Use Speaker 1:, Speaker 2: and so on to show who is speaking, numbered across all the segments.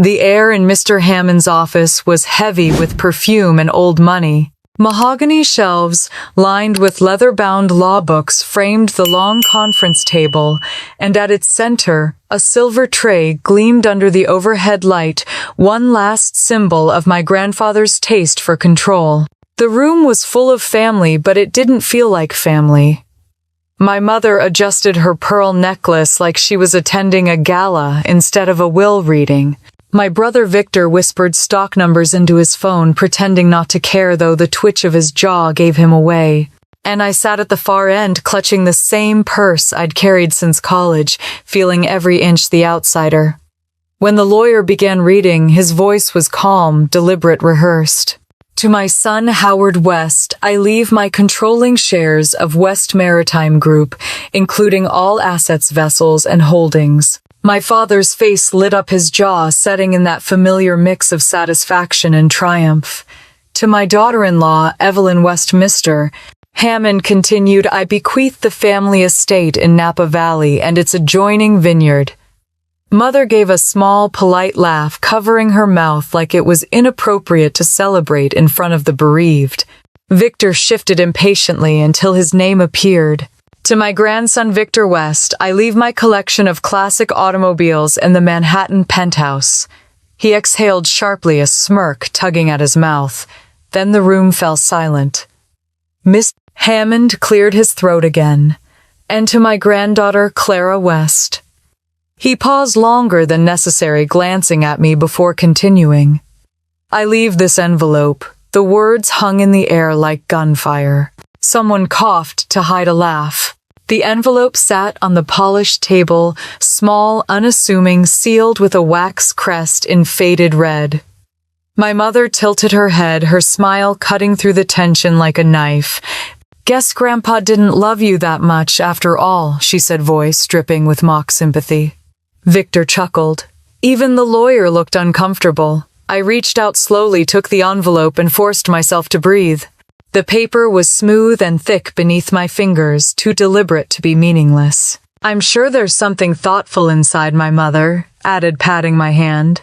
Speaker 1: The air in Mr. Hammond's office was heavy with perfume and old money. Mahogany shelves, lined with leather-bound law books, framed the long conference table, and at its center, a silver tray gleamed under the overhead light, one last symbol of my grandfather's taste for control. The room was full of family, but it didn't feel like family. My mother adjusted her pearl necklace like she was attending a gala instead of a will reading. My brother Victor whispered stock numbers into his phone, pretending not to care, though the twitch of his jaw gave him away. And I sat at the far end, clutching the same purse I'd carried since college, feeling every inch the outsider. When the lawyer began reading, his voice was calm, deliberate, rehearsed. To my son Howard West, I leave my controlling shares of West Maritime Group, including all assets, vessels, and holdings. My father's face lit up, his jaw setting in that familiar mix of satisfaction and triumph. To my daughter-in-law, Evelyn West, Mr. Hammond continued, I bequeath the family estate in Napa Valley and its adjoining vineyard. Mother gave a small, polite laugh, covering her mouth like it was inappropriate to celebrate in front of the bereaved. Victor shifted impatiently until his name appeared. To my grandson Victor West, I leave my collection of classic automobiles in the Manhattan penthouse. He exhaled sharply, a smirk tugging at his mouth. Then the room fell silent. Miss Hammond cleared his throat again. And to my granddaughter Clara West. He paused longer than necessary, glancing at me before continuing. I leave this envelope. The words hung in the air like gunfire. Someone coughed to hide a laugh. The envelope sat on the polished table, small, unassuming, sealed with a wax crest in faded red. My mother tilted her head, her smile cutting through the tension like a knife. Guess Grandpa didn't love you that much after all, she said, voice dripping with mock sympathy. Victor chuckled. Even the lawyer looked uncomfortable. I reached out slowly, took the envelope, and forced myself to breathe. The paper was smooth and thick beneath my fingers, too deliberate to be meaningless. I'm sure there's something thoughtful inside, my mother added, patting my hand.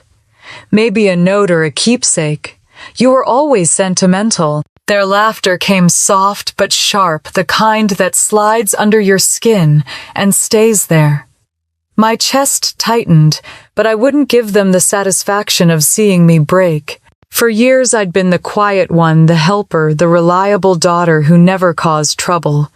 Speaker 1: Maybe a note or a keepsake. You were always sentimental. Their laughter came soft but sharp, the kind that slides under your skin and stays there. My chest tightened, but I wouldn't give them the satisfaction of seeing me break. For years I'd been the quiet one, the helper, the reliable daughter who never caused trouble.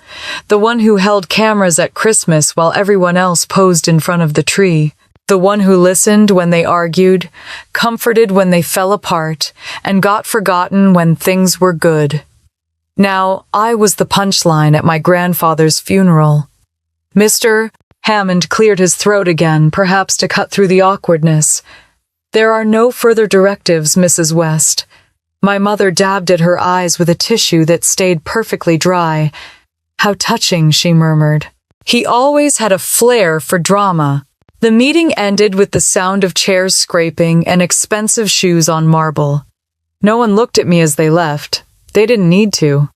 Speaker 1: The one who held cameras at Christmas while everyone else posed in front of the tree. The one who listened when they argued, comforted when they fell apart, and got forgotten when things were good. Now, I was the punchline at my grandfather's funeral. Mr. Hammond cleared his throat again, perhaps to cut through the awkwardness. There are no further directives, Mrs. West. My mother dabbed at her eyes with a tissue that stayed perfectly dry. How touching, she murmured. He always had a flair for drama. The meeting ended with the sound of chairs scraping and expensive shoes on marble. No one looked at me as they left. They didn't need to.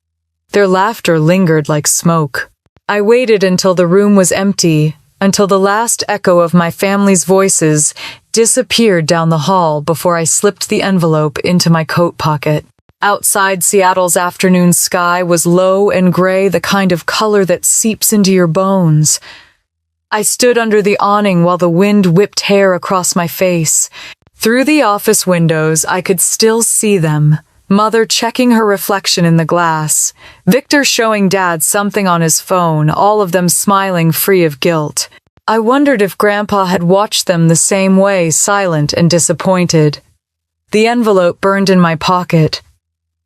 Speaker 1: Their laughter lingered like smoke. I waited until the room was empty, until the last echo of my family's voices disappeared down the hall before I slipped the envelope into my coat pocket. Outside, Seattle's afternoon sky was low and gray, the kind of color that seeps into your bones. I stood under the awning while the wind whipped hair across my face. Through the office windows, I could still see them. Mother checking her reflection in the glass. Victor showing Dad something on his phone, all of them smiling free of guilt. I wondered if Grandpa had watched them the same way, silent and disappointed. The envelope burned in my pocket.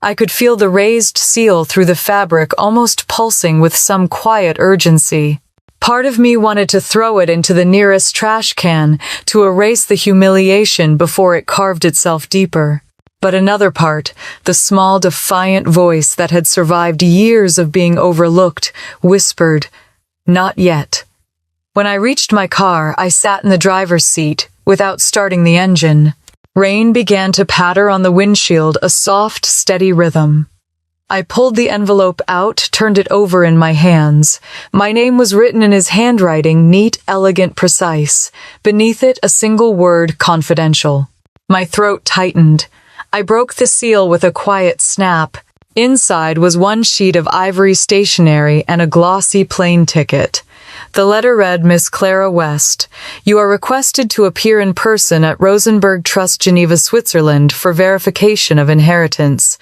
Speaker 1: I could feel the raised seal through the fabric, almost pulsing with some quiet urgency. Part of me wanted to throw it into the nearest trash can to erase the humiliation before it carved itself deeper. But another part, the small, defiant voice that had survived years of being overlooked, whispered, "Not yet." When I reached my car, I sat in the driver's seat, without starting the engine. Rain began to patter on the windshield, a soft, steady rhythm. I pulled the envelope out, turned it over in my hands. My name was written in his handwriting, neat, elegant, precise. Beneath it, a single word, confidential. My throat tightened. I broke the seal with a quiet snap. Inside was one sheet of ivory stationery and a glossy plane ticket. The letter read, Miss Clara West, you are requested to appear in person at Rosenberg Trust, Geneva, Switzerland for verification of inheritance.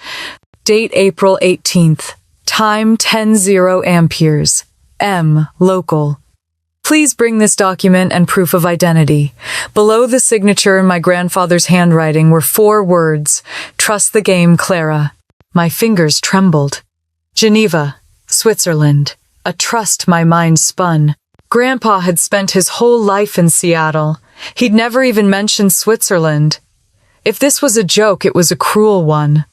Speaker 1: Date April 18th. Time 10:00 amperes. M. Local. Please bring this document and proof of identity. Below the signature in my grandfather's handwriting were 4 words. Trust the game, Clara. My fingers trembled. Geneva, Switzerland. A trust my mind spun. Grandpa had spent his whole life in Seattle. He'd never even mentioned Switzerland. If this was a joke, it was a cruel one.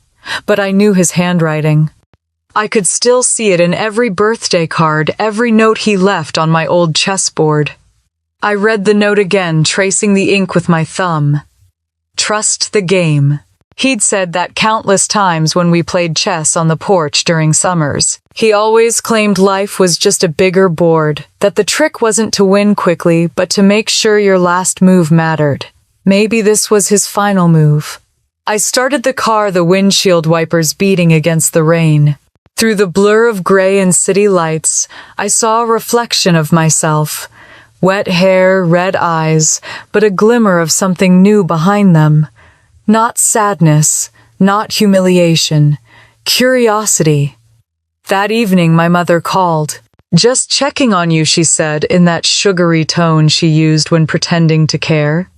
Speaker 1: But I knew his handwriting. I could still see it in every birthday card, every note he left on my old chessboard. I read the note again, tracing the ink with my thumb. Trust the game. He'd said that countless times when we played chess on the porch during summers. He always claimed life was just a bigger board, that the trick wasn't to win quickly, but to make sure your last move mattered. Maybe this was his final move. I started the car, the windshield wipers beating against the rain. Through the blur of gray and city lights, I saw a reflection of myself. Wet hair, red eyes, but a glimmer of something new behind them. Not sadness, not humiliation, curiosity. That evening my mother called. Just checking on you, she said, in that sugary tone she used when pretending to care.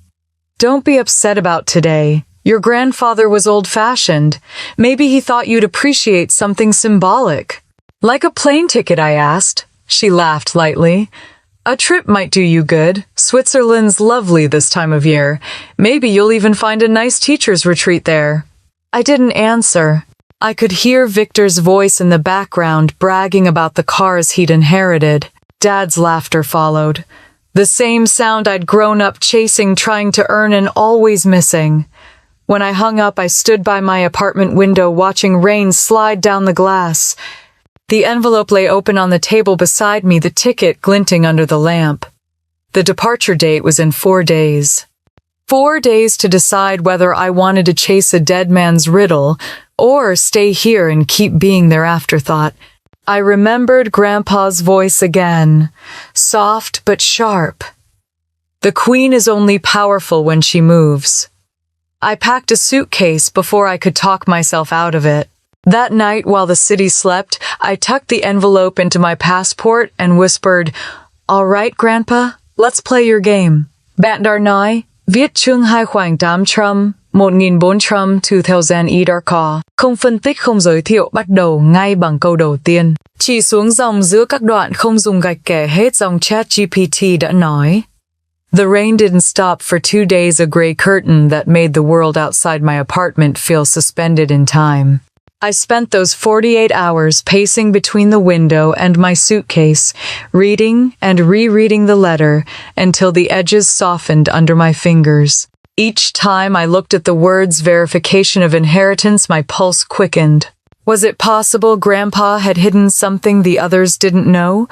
Speaker 1: Don't be upset about today. Your grandfather was old-fashioned. Maybe he thought you'd appreciate something symbolic. Like a plane ticket, I asked. She laughed lightly. A trip might do you good. Switzerland's lovely this time of year. Maybe you'll even find a nice teacher's retreat there. I didn't answer. I could hear Victor's voice in the background bragging about the cars he'd inherited. Dad's laughter followed. The same sound I'd grown up chasing, trying to earn and always missing. When I hung up, I stood by my apartment window watching rain slide down the glass. The envelope lay open on the table beside me, the ticket glinting under the lamp. The departure date was in 4 days. 4 days to decide whether I wanted to chase a dead man's riddle or stay here and keep being their afterthought. I remembered Grandpa's voice again, soft but sharp. The queen is only powerful when she moves. I packed a suitcase before I could talk myself out of it. That night, while the city slept, I tucked the envelope into my passport and whispered, All right, Grandpa, let's play your game. Bạn đã nói, viết chương 2 khoảng 800, 1400 2000 dar co. Không phân tích, không giới thiệu, bắt đầu ngay bằng câu đầu tiên. Chỉ xuống dòng giữa các đoạn, không dùng gạch kẻ hết, dòng ChatGPT đã nói. The rain didn't stop for 2 days, a gray curtain that made the world outside my apartment feel suspended in time. I spent those 48 hours pacing between the window and my suitcase, reading and rereading the letter until the edges softened under my fingers. Each time I looked at the words verification of inheritance, my pulse quickened. Was it possible Grandpa had hidden something the others didn't know?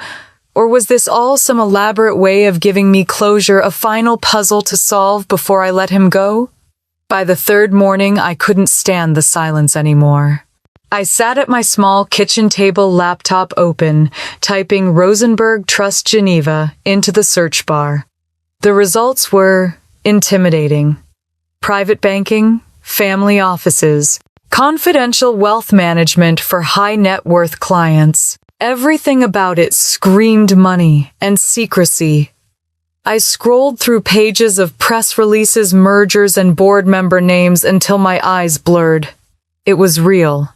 Speaker 1: Or was this all some elaborate way of giving me closure, a final puzzle to solve before I let him go? By the 3rd morning, I couldn't stand the silence anymore. I sat at my small kitchen table, laptop open, typing Rosenberg Trust Geneva into the search bar. The results were intimidating. Private banking, family offices, confidential wealth management for high net worth clients. Everything about it screamed money and secrecy. I scrolled through pages of press releases, mergers, and board member names until my eyes blurred. It was real.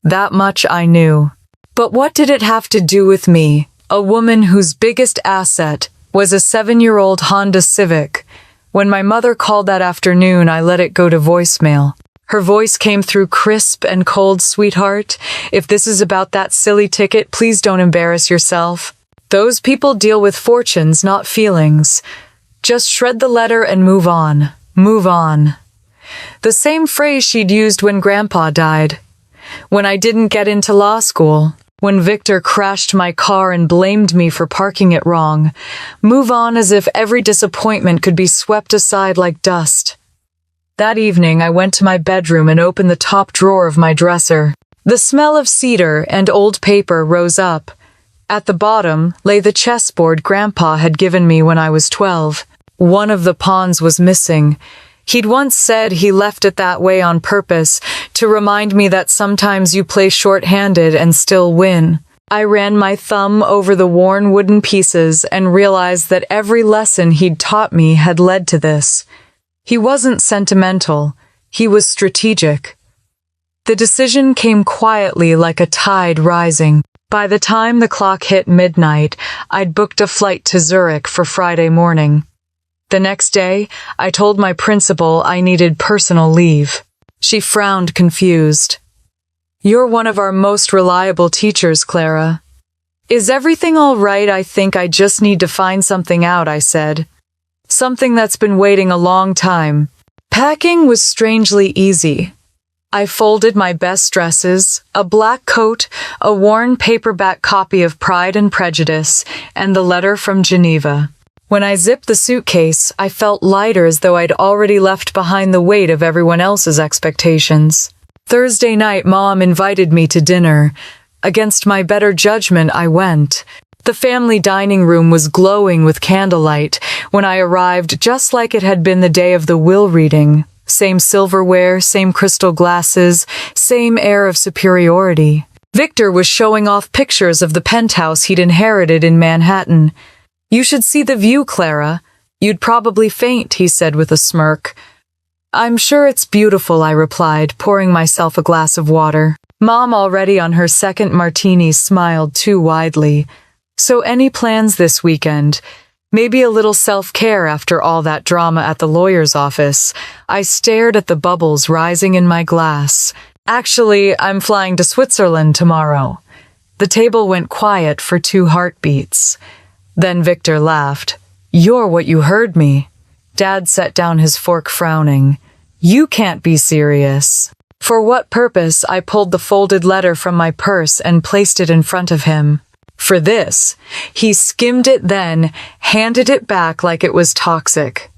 Speaker 1: That much I knew. But what did it have to do with me, a woman whose biggest asset was a 7-year-old Honda Civic? When my mother called that afternoon, I let it go to voicemail. Her voice came through crisp and cold. Sweetheart, if this is about that silly ticket, please don't embarrass yourself. Those people deal with fortunes, not feelings. Just shred the letter and move on. Move on. The same phrase she'd used when Grandpa died. When I didn't get into law school. When Victor crashed my car and blamed me for parking it wrong. Move on, as if every disappointment could be swept aside like dust. That evening, I went to my bedroom and opened the top drawer of my dresser. The smell of cedar and old paper rose up. At the bottom lay the chessboard Grandpa had given me when I was 12. One of the pawns was missing. He'd once said he left it that way on purpose to remind me that sometimes you play short-handed and still win. I ran my thumb over the worn wooden pieces and realized that every lesson he'd taught me had led to this. He wasn't sentimental. He was strategic. The decision came quietly like a tide rising. By the time the clock hit midnight, I'd booked a flight to Zurich for Friday morning. The next day, I told my principal I needed personal leave. She frowned, confused. "You're one of our most reliable teachers, Clara." "Is everything all right? I think I just need to find something out," I said. "Something that's been waiting a long time." Packing was strangely easy. I folded my best dresses, a black coat, a worn paperback copy of Pride and Prejudice, and the letter from Geneva. When I zipped the suitcase, I felt lighter, as though I'd already left behind the weight of everyone else's expectations. Thursday night, Mom invited me to dinner. Against my better judgment, I went. The family dining room was glowing with candlelight when I arrived, just like it had been the day of the will reading. Same silverware, same crystal glasses, same air of superiority. Victor was showing off pictures of the penthouse he'd inherited in Manhattan. "You should see the view, Clara. You'd probably faint," he said with a smirk. "I'm sure it's beautiful," I replied, pouring myself a glass of water. Mom, already on her second martini, smiled too widely. "So any plans this weekend? Maybe a little self-care after all that drama at the lawyer's office." I stared at the bubbles rising in my glass. "Actually, I'm flying to Switzerland tomorrow." The table went quiet for 2 heartbeats. Then Victor laughed. "You're what you heard me." Dad set down his fork, frowning. "You can't be serious." For what purpose? I pulled the folded letter from my purse and placed it in front of him. "For this." He skimmed it, then handed it back like it was toxic.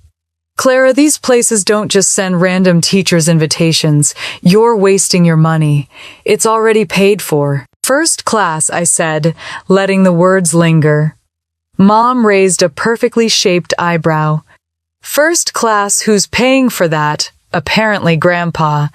Speaker 1: "Clara, these places don't just send random teachers invitations. You're wasting your money. It's already paid for." "First class," I said, letting the words linger. Mom raised a perfectly shaped eyebrow. "First class? Who's paying for that?" "Apparently Grandpa."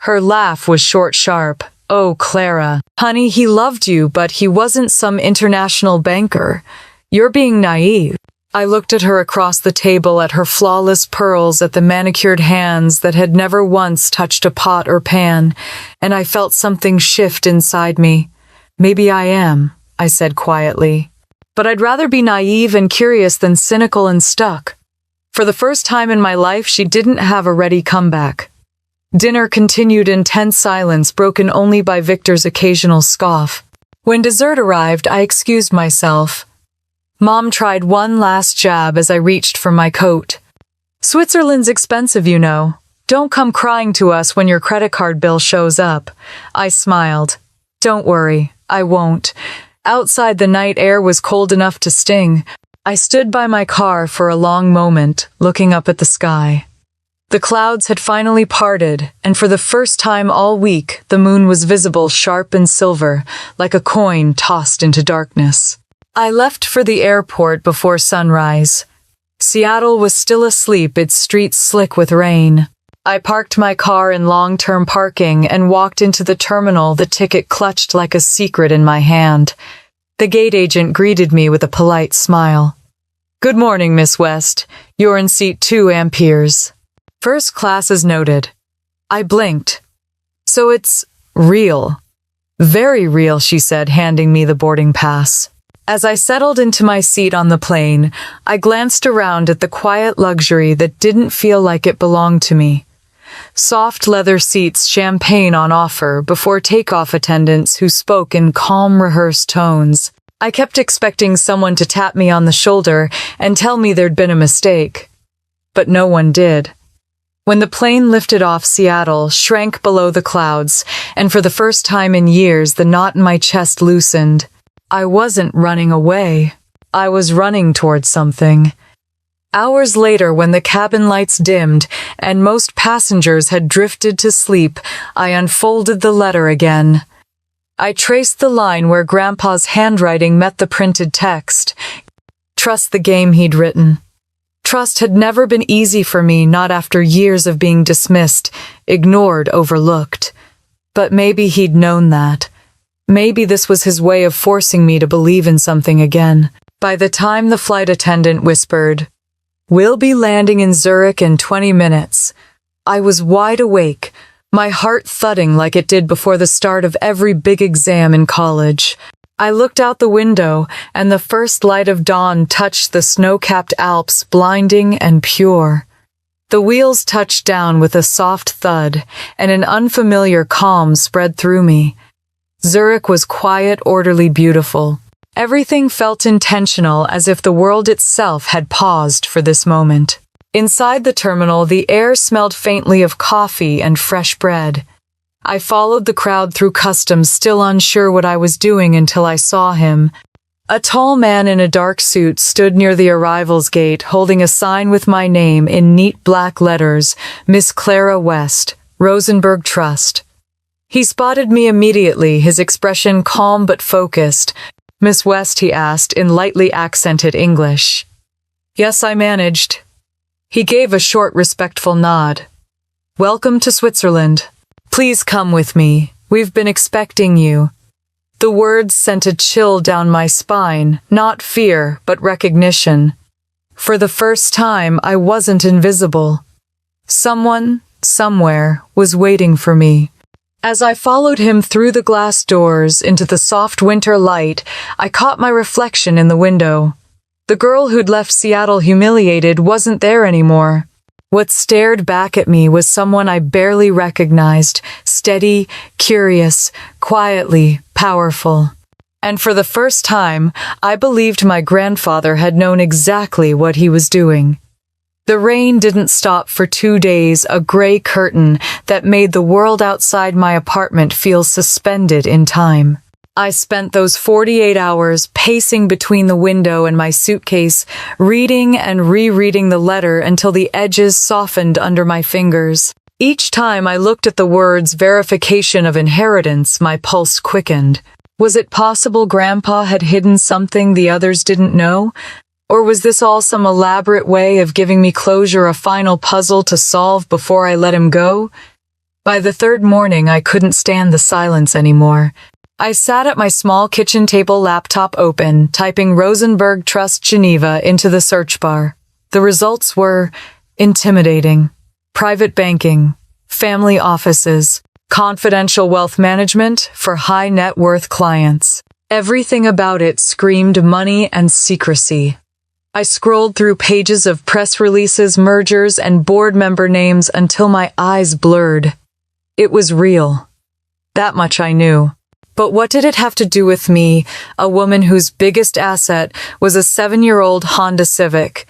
Speaker 1: Her laugh was short, sharp. "Oh, Clara. Honey, he loved you, but he wasn't some international banker. You're being naive." I looked at her across the table, at her flawless pearls, at the manicured hands that had never once touched a pot or pan, and I felt something shift inside me. "Maybe I am," I said quietly. "But I'd rather be naive and curious than cynical and stuck." For the first time in my life, she didn't have a ready comeback. Dinner continued in tense silence, broken only by Victor's occasional scoff. When dessert arrived, I excused myself. Mom tried one last jab as I reached for my coat. "Switzerland's expensive, you know. Don't come crying to us when your credit card bill shows up." I smiled. "Don't worry, I won't." Outside, the night air was cold enough to sting. I stood by my car for a long moment, looking up at the sky. The clouds had finally parted, and for the first time all week, the moon was visible, sharp and silver, like a coin tossed into darkness. I left for the airport before sunrise. Seattle was still asleep, its streets slick with rain. I parked my car in long-term parking and walked into the terminal, the ticket clutched like a secret in my hand. The gate agent greeted me with a polite smile. "Good morning, Miss West. You're in seat 2 Amperes. First class as noted." I blinked. "So it's real." "Very real," she said, handing me the boarding pass. As I settled into my seat on the plane, I glanced around at the quiet luxury that didn't feel like it belonged to me. Soft leather seats, champagne on offer, before takeoff attendants who spoke in calm, rehearsed tones. I kept expecting someone to tap me on the shoulder and tell me there'd been a mistake. But no one did. When the plane lifted off, Seattle shrank below the clouds, and for the first time in years, the knot in my chest loosened. I wasn't running away. I was running towards something. Hours later, when the cabin lights dimmed and most passengers had drifted to sleep, I unfolded the letter again. I traced the line where Grandpa's handwriting met the printed text. Trust the game he'd written. Trust had never been easy for me, not after years of being dismissed, ignored, overlooked. But maybe he'd known that. Maybe this was his way of forcing me to believe in something again. By the time the flight attendant whispered, "We'll be landing in Zurich in 20 minutes," I was wide awake, my heart thudding like it did before the start of every big exam in college. I looked out the window, and the first light of dawn touched the snow-capped Alps, blinding and pure. The wheels touched down with a soft thud, and an unfamiliar calm spread through me. Zurich was quiet, orderly, beautiful. Everything felt intentional, as if the world itself had paused for this moment. Inside the terminal, the air smelled faintly of coffee and fresh bread. I followed the crowd through customs, still unsure what I was doing, until I saw him. A tall man in a dark suit stood near the arrivals gate, holding a sign with my name in neat black letters, Miss Clara West, Rosenberg Trust. He spotted me immediately, his expression calm but focused. "Miss West?" he asked in lightly accented English. "Yes, I managed." He gave a short, respectful nod. "Welcome to Switzerland. Please come with me. We've been expecting you." The words sent a chill down my spine, not fear, but recognition. For the first time, I wasn't invisible. Someone, somewhere, was waiting for me. As I followed him through the glass doors into the soft winter light, I caught my reflection in the window. The girl who'd left Seattle humiliated wasn't there anymore. What stared back at me was someone I barely recognized, steady, curious, quietly powerful. And for the first time, I believed my grandfather had known exactly what he was doing. The rain didn't stop for 2 days, a gray curtain that made the world outside my apartment feel suspended in time. I spent those 48 hours pacing between the window and my suitcase, reading and rereading the letter until the edges softened under my fingers. Each time I looked at the words verification of inheritance, my pulse quickened. Was it possible Grandpa had hidden something the others didn't know? Or was this all some elaborate way of giving me closure, a final puzzle to solve before I let him go? By the third morning, I couldn't stand the silence anymore. I sat at my small kitchen table, laptop open, typing Rosenberg Trust Geneva into the search bar. The results were intimidating. Private banking, family offices, confidential wealth management for high net worth clients. Everything about it screamed money and secrecy. I scrolled through pages of press releases, mergers, and board member names until my eyes blurred. It was real. That much I knew. But what did it have to do with me, a woman whose biggest asset was a 7-year-old Honda Civic?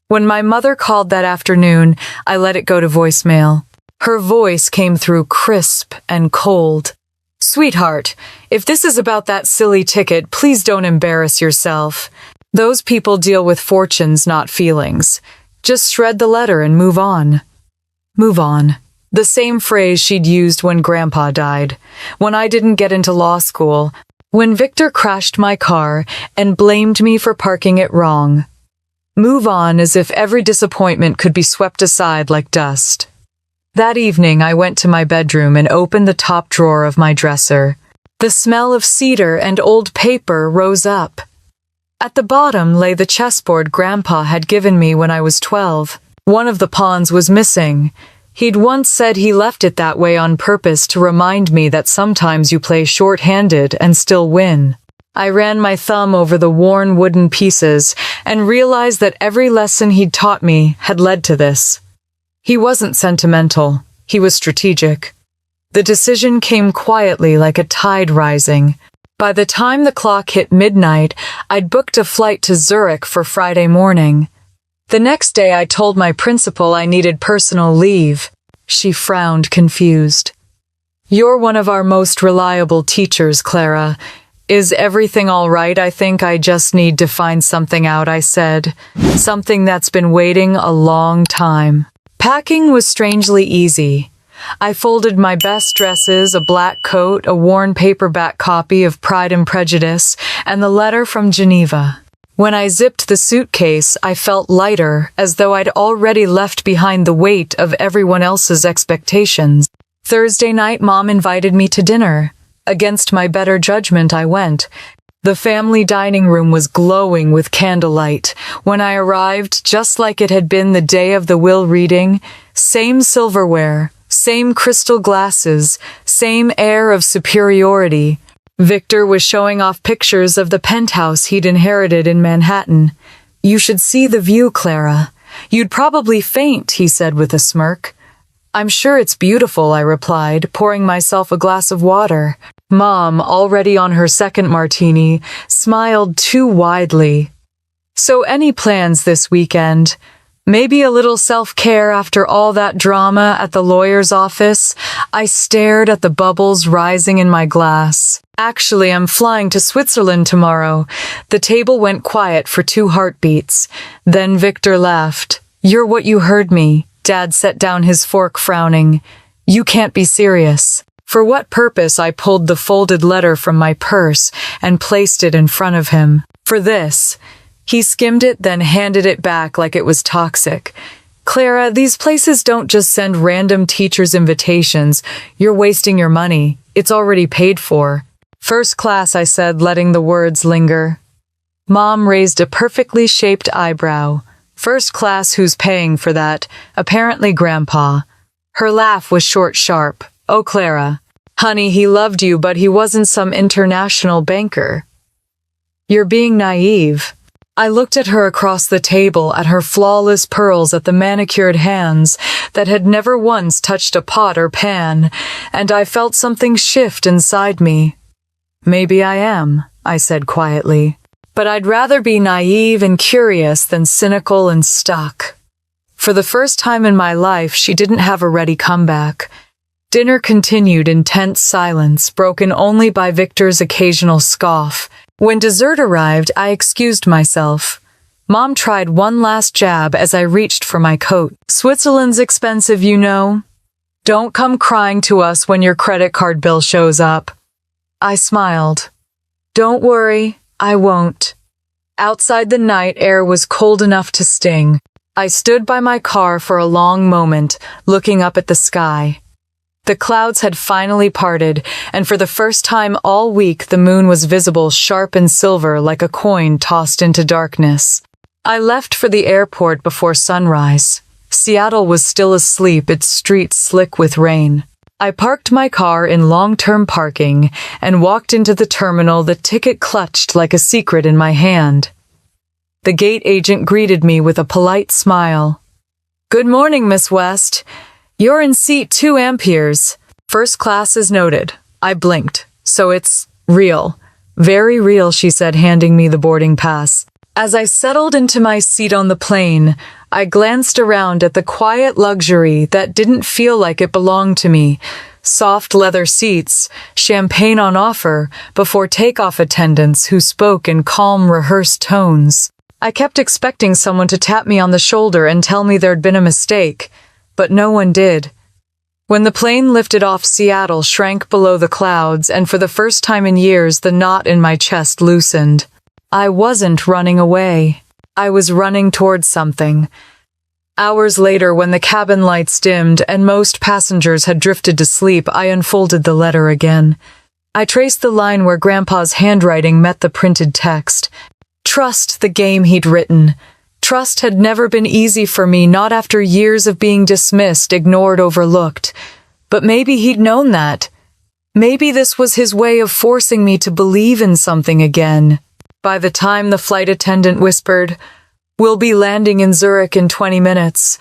Speaker 1: When my mother called that afternoon, I let it go to voicemail. Her voice came through crisp and cold. "Sweetheart, if this is about that silly ticket, please don't embarrass yourself. Those people deal with fortunes, not feelings. Just shred the letter and move on." Move on. The same phrase she'd used when Grandpa died, when I didn't get into law school, when Victor crashed my car and blamed me for parking it wrong. Move on, as if every disappointment could be swept aside like dust. That evening, I went to my bedroom and opened the top drawer of my dresser. The smell of cedar and old paper rose up. At the bottom lay the chessboard Grandpa had given me when I was 12. One of the pawns was missing. He'd once said he left it that way on purpose to remind me that sometimes you play short-handed and still win. I ran my thumb over the worn wooden pieces and realized that every lesson he'd taught me had led to this. He wasn't sentimental. He was strategic. The decision came quietly, like a tide rising. By the time the clock hit midnight, I'd booked a flight to Zurich for Friday morning. The next day, I told my principal I needed personal leave. She frowned, confused. "You're one of our most reliable teachers, Clara. Is everything all right? I think I just need to find something out, I said. Something that's been waiting a long time. Packing was strangely easy. I folded my best dresses, a black coat, a worn paperback copy of Pride and Prejudice, and the letter from Geneva. When I zipped the suitcase, I felt lighter, as though I'd already left behind the weight of everyone else's expectations. Thursday night, Mom invited me to dinner. Against my better judgment, I went. The family dining room was glowing with candlelight. When I arrived, just like it had been the day of the will reading, same silverware, same crystal glasses, same air of superiority. Victor was showing off pictures of the penthouse he'd inherited in Manhattan. "You should see the view, Clara. You'd probably faint," he said with a smirk. "I'm sure it's beautiful," I replied, pouring myself a glass of water. Mom, already on her second martini, smiled too widely. "So any plans this weekend? Maybe a little self-care after all that drama at the lawyer's office?" I stared at the bubbles rising in my glass. "Actually, I'm flying to Switzerland tomorrow." The table went quiet for 2 heartbeats. Then Victor laughed. "You're what you heard me." Dad set down his fork, frowning. "You can't be serious." For what purpose? I pulled the folded letter from my purse and placed it in front of him. "For this." He skimmed it, then handed it back like it was toxic. "Clara, these places don't just send random teachers invitations. You're wasting your money. It's already paid for." "First class," I said, letting the words linger. Mom raised a perfectly shaped eyebrow. "First class, who's paying for that?" "Apparently Grandpa." Her laugh was short, sharp. "Oh, Clara. Honey, he loved you, but he wasn't some international banker." "You're being naive." I looked at her across the table, at her flawless pearls, at the manicured hands that had never once touched a pot or pan, and I felt something shift inside me. "Maybe I am," I said quietly. "But I'd rather be naive and curious than cynical and stuck." For the first time in my life, she didn't have a ready comeback. Dinner continued in tense silence, broken only by Victor's occasional scoff. When dessert arrived, I excused myself. Mom tried one last jab as I reached for my coat. "Switzerland's expensive, you know. Don't come crying to us when your credit card bill shows up." I smiled. "Don't worry, I won't." Outside, the night air was cold enough to sting. I stood by my car for a long moment, looking up at the sky. The clouds had finally parted, and for the first time all week the moon was visible, sharp and silver like a coin tossed into darkness. I left for the airport before sunrise. Seattle was still asleep, its streets slick with rain. I parked my car in long-term parking and walked into the terminal, the ticket clutched like a secret in my hand. The gate agent greeted me with a polite smile. "Good morning, Miss West. You're in seat 2 amperes. First class is noted." I blinked. "So it's real." "Very real," she said, handing me the boarding pass. As I settled into my seat on the plane, I glanced around at the quiet luxury that didn't feel like it belonged to me. Soft leather seats, champagne on offer, before takeoff attendants who spoke in calm, rehearsed tones. I kept expecting someone to tap me on the shoulder and tell me there'd been a mistake. But no one did. When the plane lifted off, Seattle shrank below the clouds, and for the first time in years, the knot in my chest loosened. I wasn't running away. I was running towards something. Hours later, when the cabin lights dimmed and most passengers had drifted to sleep, I unfolded the letter again. I traced the line where Grandpa's handwriting met the printed text. Trust, the game he'd written. Trust had never been easy for me, not after years of being dismissed, ignored, overlooked. But maybe he'd known that. Maybe this was his way of forcing me to believe in something again. By the time the flight attendant whispered, "We'll be landing in Zurich in 20 minutes,"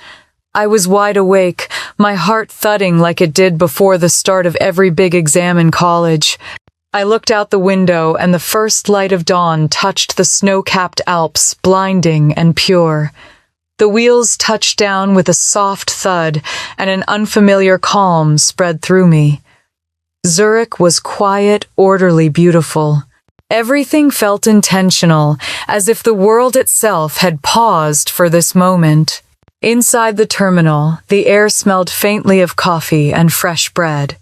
Speaker 1: I was wide awake, my heart thudding like it did before the start of every big exam in college. I looked out the window, and the first light of dawn touched the snow-capped Alps, blinding and pure. The wheels touched down with a soft thud, and an unfamiliar calm spread through me. Zurich was quiet, orderly, beautiful. Everything felt intentional, as if the world itself had paused for this moment. Inside the terminal, the air smelled faintly of coffee and fresh bread.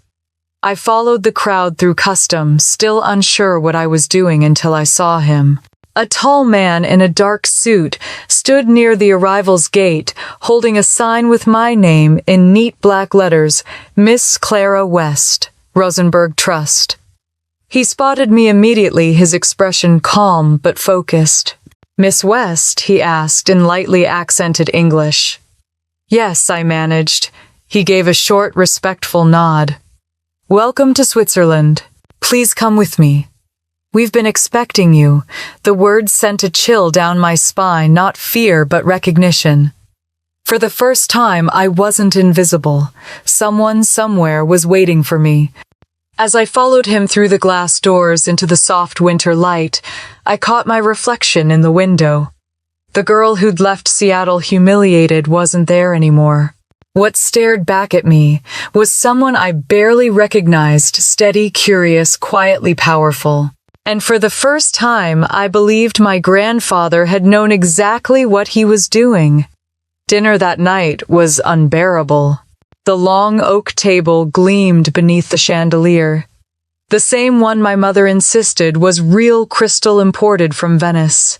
Speaker 1: I followed the crowd through customs, still unsure what I was doing until I saw him. A tall man in a dark suit stood near the arrivals gate, holding a sign with my name in neat black letters, Miss Clara West, Rosenberg Trust. He spotted me immediately, his expression calm but focused. "Miss West?" he asked in lightly accented English. "Yes," I managed. He gave a short, respectful nod. "Welcome to Switzerland. Please come with me. We've been expecting you." The words sent a chill down my spine, not fear but recognition. For the first time, I wasn't invisible. Someone somewhere was waiting for me. As I followed him through the glass doors into the soft winter light, I caught my reflection in the window. The girl who'd left Seattle humiliated wasn't there anymore. What stared back at me was someone I barely recognized, steady, curious, quietly powerful. And for the first time, I believed my grandfather had known exactly what he was doing. Dinner that night was unbearable. The long oak table gleamed beneath the chandelier. The same one my mother insisted was real crystal imported from Venice.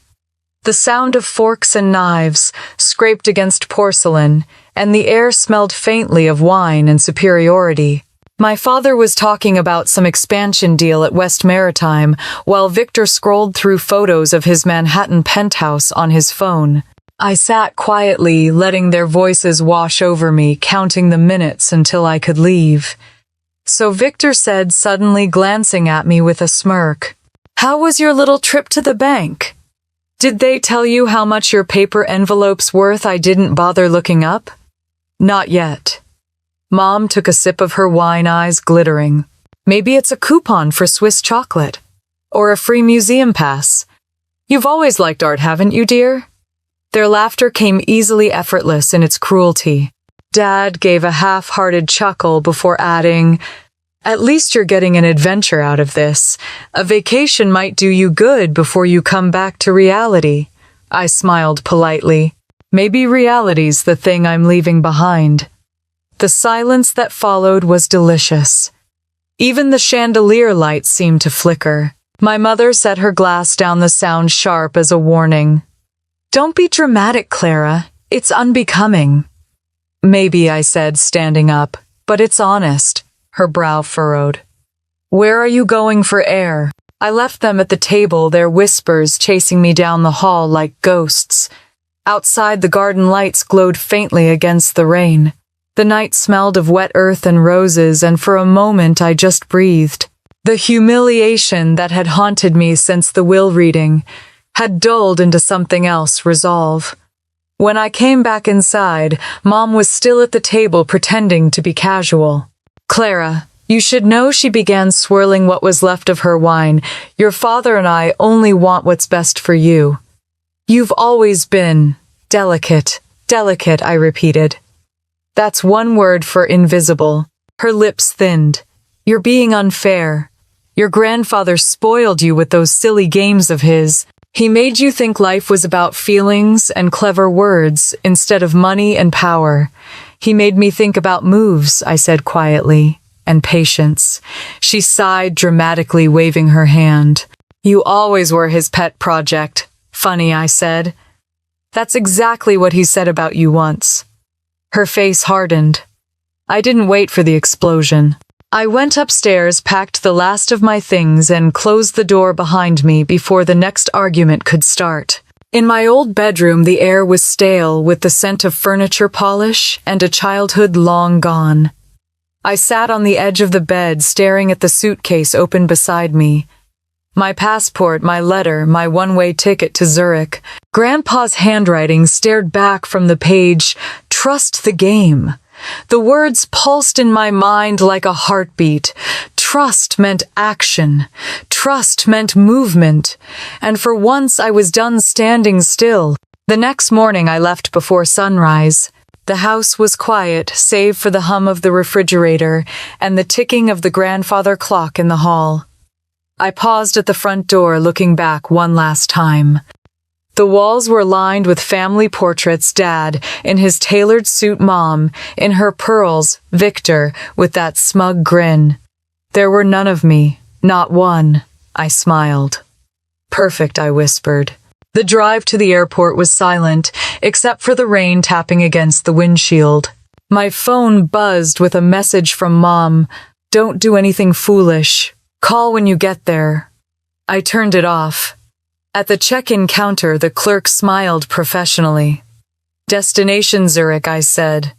Speaker 1: The sound of forks and knives scraped against porcelain, and the air smelled faintly of wine and superiority. My father was talking about some expansion deal at West Maritime, while Victor scrolled through photos of his Manhattan penthouse on his phone. I sat quietly, letting their voices wash over me, counting the minutes until I could leave. So Victor said, suddenly glancing at me with a smirk, "How was your little trip to the bank? Did they tell you how much your paper envelope's worth I didn't bother looking up?" "Not yet." Mom took a sip of her wine, eyes glittering. "Maybe it's a coupon for Swiss chocolate. Or a free museum pass. You've always liked art, haven't you, dear?" Their laughter came easily effortless in its cruelty. Dad gave a half-hearted chuckle before adding, "At least you're getting an adventure out of this. A vacation might do you good before you come back to reality." I smiled politely. Maybe reality's the thing I'm leaving behind. The silence that followed was delicious. Even the chandelier light seemed to flicker. My mother set her glass down, the sound sharp as a warning. "Don't be dramatic, Clara. It's unbecoming." "Maybe," I said, standing up, "but it's honest." Her brow furrowed. "Where are you going for air?" I left them at the table, their whispers chasing me down the hall like ghosts. Outside, the garden lights glowed faintly against the rain. The night smelled of wet earth and roses, and for a moment I just breathed. The humiliation that had haunted me since the will reading had dulled into something else, resolve. When I came back inside, Mom was still at the table pretending to be casual. "Clara, you should know," she began, swirling what was left of her wine. "Your father and I only want what's best for you. You've always been delicate." "Delicate," I repeated. "That's one word for invisible." Her lips thinned. "You're being unfair. Your grandfather spoiled you with those silly games of his. He made you think life was about feelings and clever words instead of money and power. He made me think about moves," I said quietly, "and patience." She sighed dramatically, waving her hand. "You always were his pet project." "Funny," I said. "That's exactly what he said about you once." Her face hardened. I didn't wait for the explosion. I went upstairs, packed the last of my things, and closed the door behind me before the next argument could start. In my old bedroom, the air was stale with the scent of furniture polish and a childhood long gone. I sat on the edge of the bed, staring at the suitcase open beside me. My passport, my letter, my one-way ticket to Zurich. Grandpa's handwriting stared back from the page, "Trust the game." The words pulsed in my mind like a heartbeat. Trust meant action. Trust meant movement. And for once I was done standing still. The next morning I left before sunrise. The house was quiet, save for the hum of the refrigerator and the ticking of the grandfather clock in the hall. I paused at the front door, looking back one last time. The walls were lined with family portraits, Dad in his tailored suit, Mom in her pearls, Victor with that smug grin. There were none of me, not one. I smiled. Perfect, I whispered. The drive to the airport was silent, except for the rain tapping against the windshield. My phone buzzed with a message from Mom. Don't do anything foolish. Call when you get there. I turned it off. At the check-in counter, the clerk smiled professionally. Destination Zurich, I said.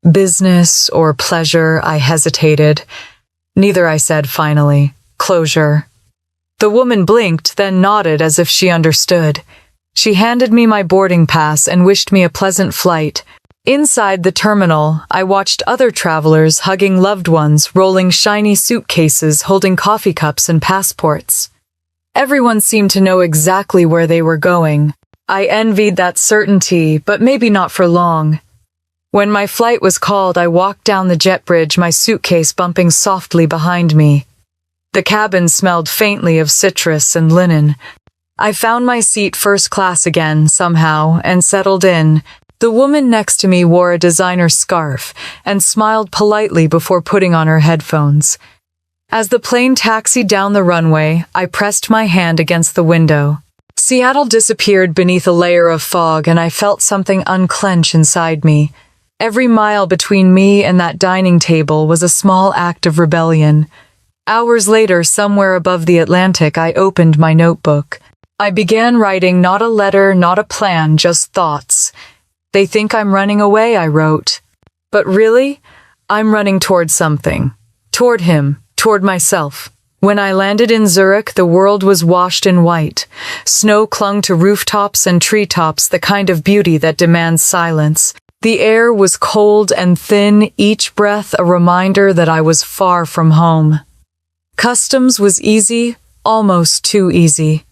Speaker 1: Business or pleasure, I hesitated. Neither, I said finally. Closure. The woman blinked, then nodded as if she understood. She handed me my boarding pass and wished me a pleasant flight. Inside the terminal, I watched other travelers hugging loved ones, rolling shiny suitcases, holding coffee cups and passports. Everyone seemed to know exactly where they were going. I envied that certainty, but maybe not for long. When my flight was called, I walked down the jet bridge, my suitcase bumping softly behind me. The cabin smelled faintly of citrus and linen. I found my seat first class again, somehow, and settled in. The woman next to me wore a designer scarf and smiled politely before putting on her headphones. As the plane taxied down the runway, I pressed my hand against the window. Seattle disappeared beneath a layer of fog, and I felt something unclench inside me. Every mile between me and that dining table was a small act of rebellion. Hours later, somewhere above the Atlantic, I opened my notebook. I began writing, not a letter, not a plan, just thoughts. They think I'm running away, I wrote. But really, I'm running toward something. Toward him. Toward myself. When I landed in Zurich, the world was washed in white. Snow clung to rooftops and treetops, the kind of beauty that demands silence. The air was cold and thin, each breath a reminder that I was far from home. Customs was easy, almost too easy.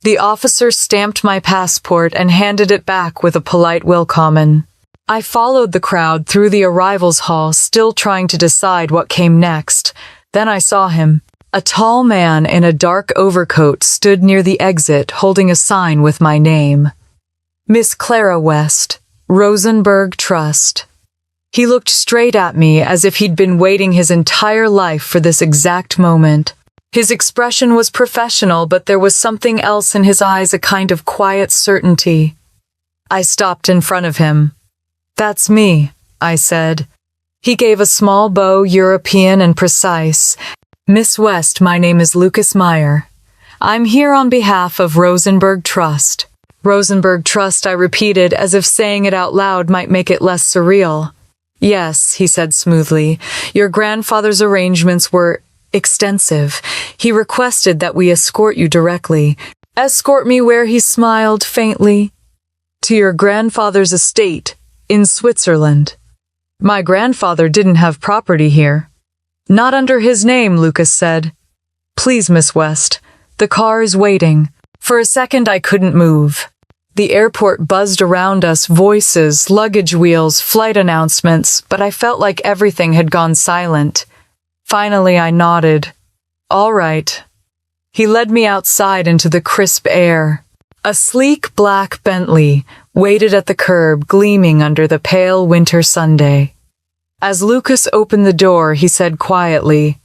Speaker 1: The officer stamped my passport and handed it back with a polite willkommen. I followed the crowd through the arrivals hall, still trying to decide what came next. Then I saw him. A tall man in a dark overcoat stood near the exit, holding a sign with my name. Miss Clara West, Rosenberg Trust. He looked straight at me as if he'd been waiting his entire life for this exact moment. His expression was professional, but there was something else in his eyes, a kind of quiet certainty. I stopped in front of him. That's me, I said. He gave a small bow, European and precise. Miss West, my name is Lucas Meyer. I'm here on behalf of Rosenberg Trust. Rosenberg Trust, I repeated, as if saying it out loud might make it less surreal. Yes, he said smoothly. Your grandfather's arrangements were extensive. He requested that we escort you directly. Escort me where? He smiled faintly. To your grandfather's estate in Switzerland. My grandfather didn't have property here. Not under his name, Lucas said. Please, Miss West. The car is waiting. For a second I couldn't move. The airport buzzed around us, voices, luggage wheels, flight announcements, but I felt like everything had gone silent. Finally I nodded. All right. He led me outside into the crisp air. A sleek black Bentley waited at the curb, gleaming under the pale winter Sunday. As Lucas opened the door, he said quietly,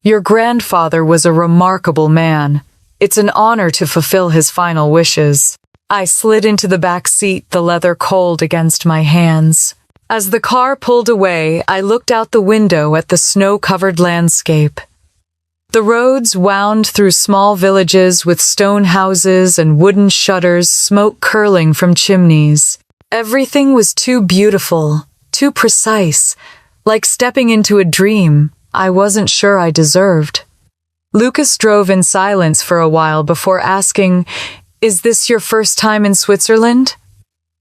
Speaker 1: Your grandfather was a remarkable man. It's an honor to fulfill his final wishes. I slid into the back seat, the leather cold against my hands. As the car pulled away, I looked out the window at the snow-covered landscape. The roads wound through small villages with stone houses and wooden shutters, smoke curling from chimneys. Everything was too beautiful, too precise, like stepping into a dream I wasn't sure I deserved. Lucas drove in silence for a while before asking, Is this your first time in Switzerland?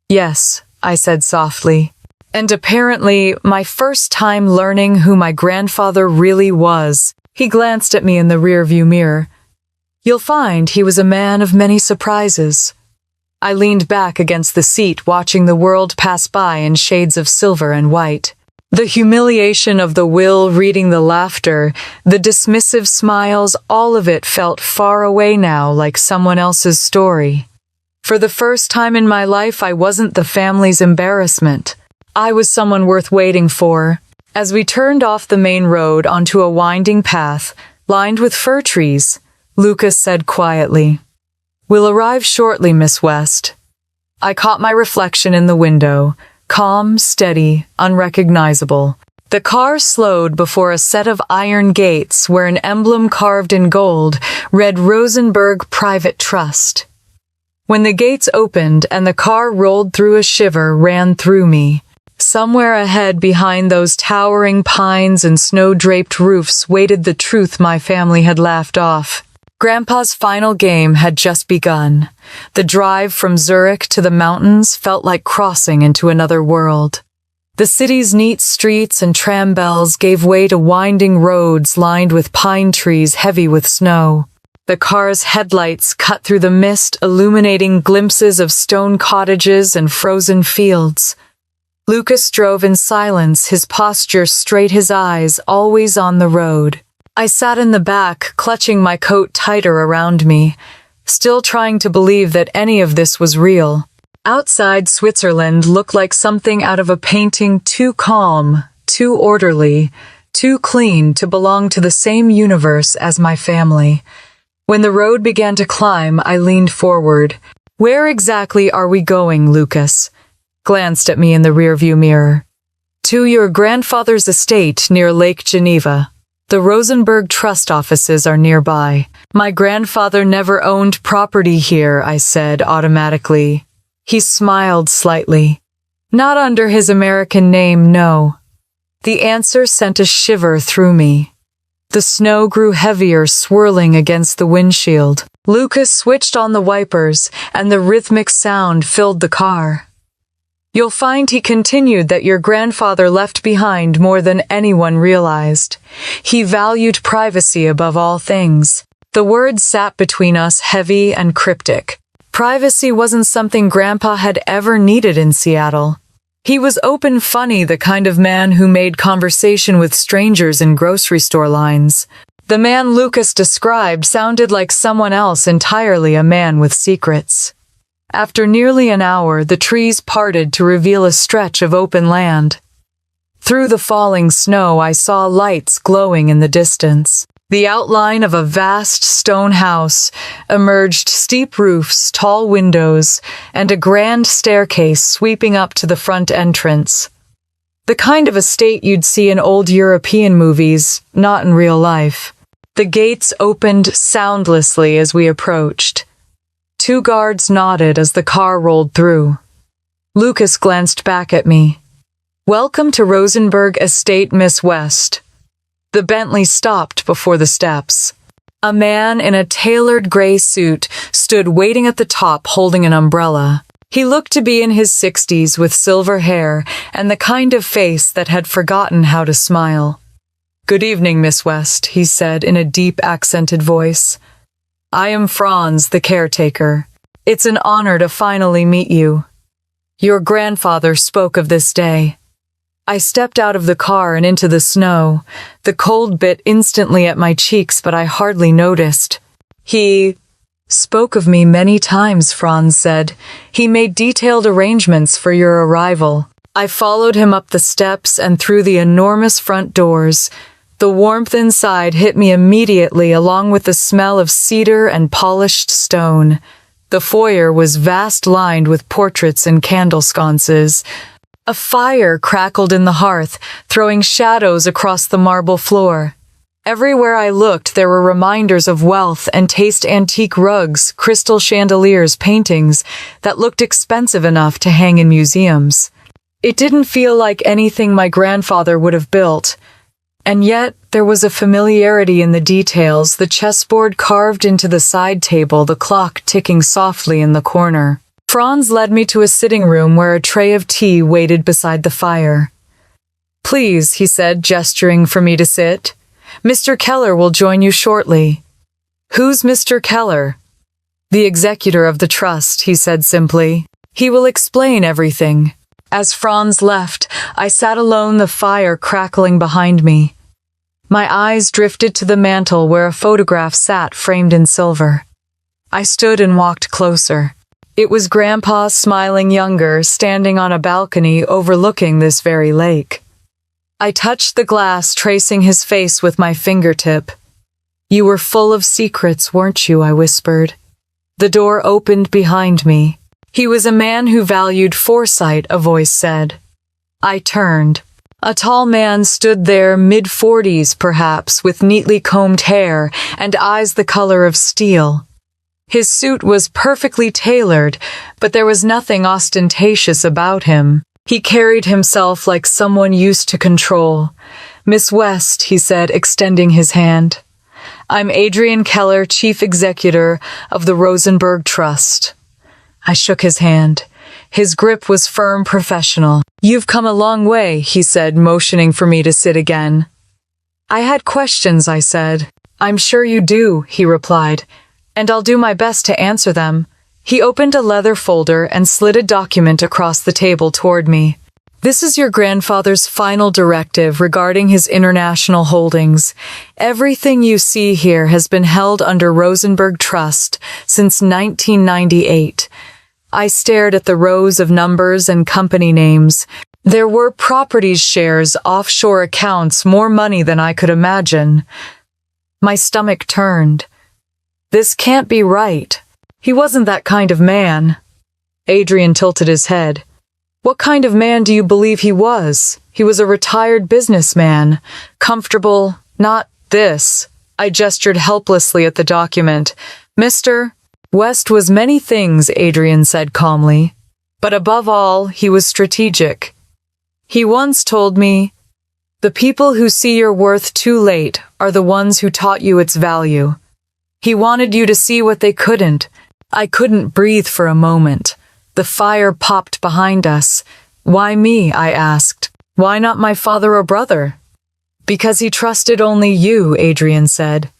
Speaker 1: Yes, I said softly. And apparently my first time learning who my grandfather really was. He glanced at me in the rearview mirror. You'll find he was a man of many surprises. I leaned back against the seat, watching the world pass by in shades of silver and white. The humiliation of the will reading the laughter, the dismissive smiles, all of it felt far away now, like someone else's story. For the first time in my life, I wasn't the family's embarrassment. I was someone worth waiting for. As we turned off the main road onto a winding path, lined with fir trees, Lucas said quietly, "We'll arrive shortly, Miss West." I caught my reflection in the window, calm, steady, unrecognizable. The car slowed before a set of iron gates where an emblem carved in gold read Rosenberg Private Trust. When the gates opened and the car rolled through, a shiver ran through me. Somewhere ahead, behind those towering pines and snow-draped roofs, waited the truth my family had laughed off. Grandpa's final game had just begun. The drive from Zurich to the mountains felt like crossing into another world. The city's neat streets and tram bells gave way to winding roads lined with pine trees heavy with snow. The car's headlights cut through the mist, illuminating glimpses of stone cottages and frozen fields. Lucas drove in silence, his posture straight, his eyes always on the road. I sat in the back, clutching my coat tighter around me, still trying to believe that any of this was real. Outside, Switzerland looked like something out of a painting, too calm, too orderly, too clean to belong to the same universe as my family. When the road began to climb, I leaned forward. "Where exactly are we going, Lucas?" Glanced at me in the rearview mirror. "To your grandfather's estate near Lake Geneva. The Rosenberg Trust offices are nearby." "My grandfather never owned property here," I said automatically. He smiled slightly. "Not under his American name, no." The answer sent a shiver through me. The snow grew heavier, swirling against the windshield. Lucas switched on the wipers, and the rhythmic sound filled the car. "You'll find," he continued, "that your grandfather left behind more than anyone realized. He valued privacy above all things." The words sat between us, heavy and cryptic. Privacy wasn't something Grandpa had ever needed in Seattle. He was open, funny, the kind of man who made conversation with strangers in grocery store lines. The man Lucas described sounded like someone else entirely, a man with secrets. After nearly an hour, the trees parted to reveal a stretch of open land. Through the falling snow, I saw lights glowing in the distance. The outline of a vast stone house emerged, steep roofs, tall windows, and a grand staircase sweeping up to the front entrance. The kind of estate you'd see in old European movies, not in real life. The gates opened soundlessly as we approached. 2 guards nodded as the car rolled through. Lucas glanced back at me. "Welcome to Rosenberg Estate, Miss West." The Bentley stopped before the steps. A man in a tailored gray suit stood waiting at the top, holding an umbrella. He looked to be in his 60s, with silver hair and the kind of face that had forgotten how to smile. "Good evening, Miss West," he said in a deep, accented voice. "I am Franz, the caretaker. It's an honor to finally meet you. Your grandfather spoke of this day." I stepped out of the car and into the snow. The cold bit instantly at my cheeks, but I hardly noticed. "He spoke of me many times," Franz said. "He made detailed arrangements for your arrival." I followed him up the steps and through the enormous front doors. The warmth inside hit me immediately, along with the smell of cedar and polished stone. The foyer was vast, lined with portraits and candle sconces. A fire crackled in the hearth, throwing shadows across the marble floor. Everywhere I looked, there were reminders of wealth and taste: antique rugs, crystal chandeliers, paintings that looked expensive enough to hang in museums. It didn't feel like anything my grandfather would have built. And yet, there was a familiarity in the details: the chessboard carved into the side table, the clock ticking softly in the corner. Franz led me to a sitting room where a tray of tea waited beside the fire. "Please," he said, gesturing for me to sit. "Mr. Keller will join you shortly." "Who's Mr. Keller?" "The executor of the trust," he said simply. "He will explain everything." As Franz left, I sat alone, the fire crackling behind me. My eyes drifted to the mantel where a photograph sat framed in silver. I stood and walked closer. It was Grandpa, smiling younger, standing on a balcony overlooking this very lake. I touched the glass, tracing his face with my fingertip. "You were full of secrets, weren't you?" I whispered. The door opened behind me. "He was a man who valued foresight," a voice said. I turned. A tall man stood there, mid-40s perhaps, with neatly combed hair and eyes the color of steel. His suit was perfectly tailored, but there was nothing ostentatious about him. He carried himself like someone used to control. "Miss West," he said, extending his hand. "I'm Adrian Keller, Chief Executive of the Rosenberg Trust." I shook his hand. His grip was firm, professional. "You've come a long way," he said, motioning for me to sit again. "I had questions," I said. "I'm sure you do," he replied, "and I'll do my best to answer them." He opened a leather folder and slid a document across the table toward me. "This is your grandfather's final directive regarding his international holdings. Everything you see here has been held under Rosenberg Trust since 1998. I stared at the rows of numbers and company names. There were properties, shares, offshore accounts, more money than I could imagine. My stomach turned. This can't be right. He wasn't that kind of man. Adrian tilted his head. What kind of man do you believe he was? He was a retired businessman. Comfortable, not this. I gestured helplessly at the document. Mr. West was many things, Adrian said calmly. But above all, he was strategic. He once told me, "The people who see your worth too late are the ones who taught you its value." He wanted you to see what they couldn't. I couldn't breathe for a moment. The fire popped behind us. "Why me?" I asked. "Why not my father or brother?" "Because he trusted only you," Adrian said.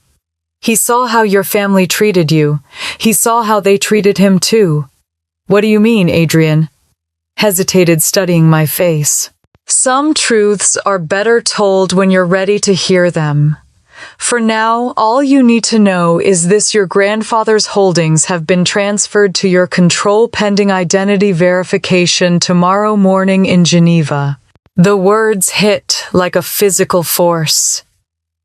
Speaker 1: "He saw how your family treated you. He saw how they treated him too." "What do you mean?" Adrian hesitated, studying my face. "Some truths are better told when you're ready to hear them. For now, all you need to know is this: your grandfather's holdings have been transferred to your control pending identity verification tomorrow morning in Geneva." The words hit like a physical force.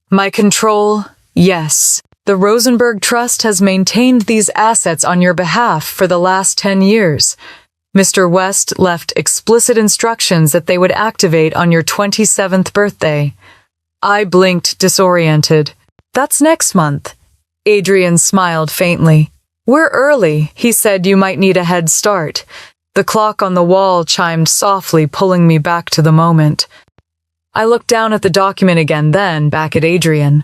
Speaker 1: My control? Yes. The Rosenberg Trust has maintained these assets on your behalf for the last 10 years. Mr. West left explicit instructions that they would activate on your 27th birthday. I blinked, disoriented. "That's next month." Adrian smiled faintly. "We're early. He said you might need a head start." The clock on the wall chimed softly, pulling me back to the moment. I looked down at the document again, then back at Adrian.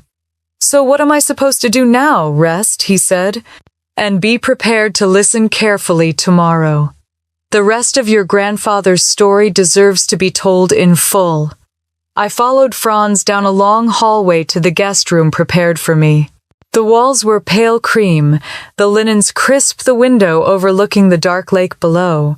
Speaker 1: "So what am I supposed to do now? Rest," he said, "and be prepared to listen carefully tomorrow. The rest of your grandfather's story deserves to be told in full." I followed Franz down a long hallway to the guest room prepared for me. The walls were pale cream, the linens crisp, the window overlooking the dark lake below.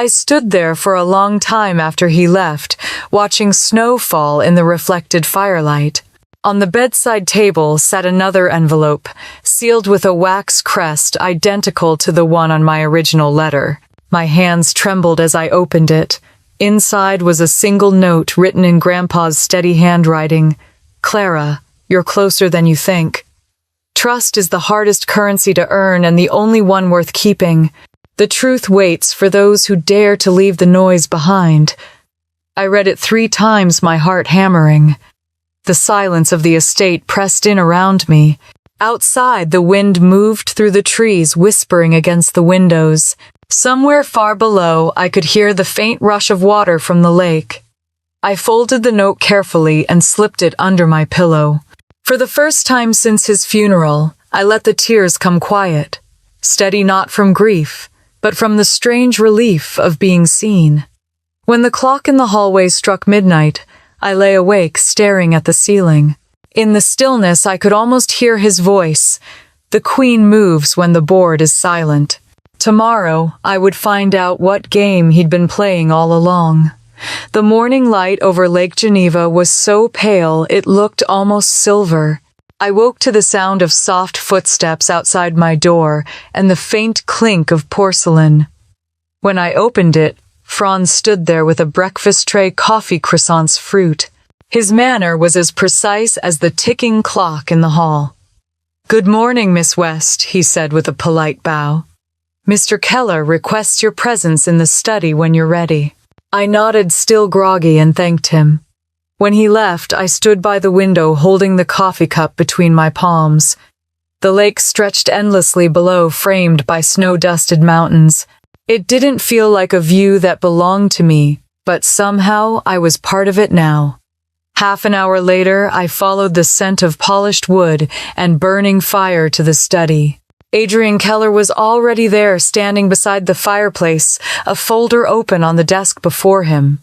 Speaker 1: I stood there for a long time after he left, watching snow fall in the reflected firelight. On the bedside table sat another envelope, sealed with a wax crest identical to the one on my original letter. My hands trembled as I opened it. Inside was a single note written in Grandpa's steady handwriting. "Clara, you're closer than you think. Trust is the hardest currency to earn and the only one worth keeping. The truth waits for those who dare to leave the noise behind." I read it 3 times, my heart hammering. The silence of the estate pressed in around me. Outside, the wind moved through the trees, whispering against the windows. Somewhere far below, I could hear the faint rush of water from the lake. I folded the note carefully and slipped it under my pillow. For the first time since his funeral, I let the tears come quiet, steady not from grief, but from the strange relief of being seen. When the clock in the hallway struck midnight, I lay awake, staring at the ceiling. In the stillness, I could almost hear his voice. The queen moves when the board is silent. Tomorrow, I would find out what game he'd been playing all along. The morning light over Lake Geneva was so pale it looked almost silver. I woke to the sound of soft footsteps outside my door and the faint clink of porcelain. When I opened it, Franz stood there with a breakfast tray, coffee, croissants, fruit. His manner was as precise as the ticking clock in the hall. "Good morning, Miss West," he said with a polite bow. "Mr. Keller requests your presence in the study when you're ready." I nodded, still groggy, and thanked him. When he left, I stood by the window holding the coffee cup between my palms. The lake stretched endlessly below, framed by snow-dusted mountains. It didn't feel like a view that belonged to me, but somehow I was part of it now. Half an hour later, I followed the scent of polished wood and burning fire to the study. Adrian Keller was already there, standing beside the fireplace, a folder open on the desk before him.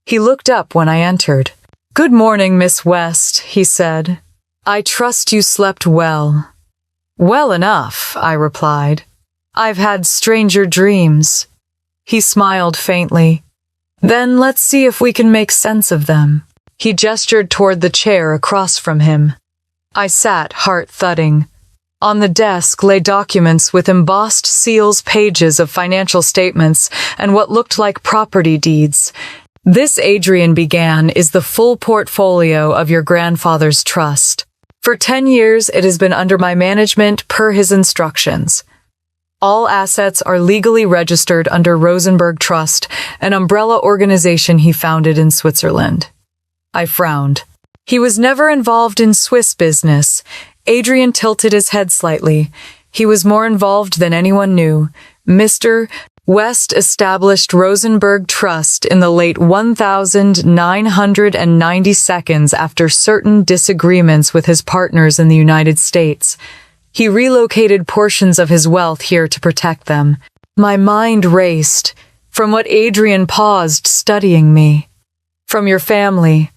Speaker 1: He looked up when I entered. "Good morning, Miss West," he said. "I trust you slept well." "Well enough," I replied. "I've had stranger dreams." He smiled faintly. "Then let's see if we can make sense of them." He gestured toward the chair across from him. I sat, heart thudding. On the desk lay documents with embossed seals, pages of financial statements, and what looked like property deeds. "This," Adrian began, "is the full portfolio of your grandfather's trust. For 10 years, it has been under my management per his instructions. All assets are legally registered under Rosenberg Trust, an umbrella organization he founded in Switzerland." I frowned. "He was never involved in Swiss business." Adrian tilted his head slightly. "He was more involved than anyone knew. Mr. West established Rosenberg Trust in the late 1992 after certain disagreements with his partners in the United States. He relocated portions of his wealth here to protect them." My mind raced. From what Adrian paused, studying me. "From your family."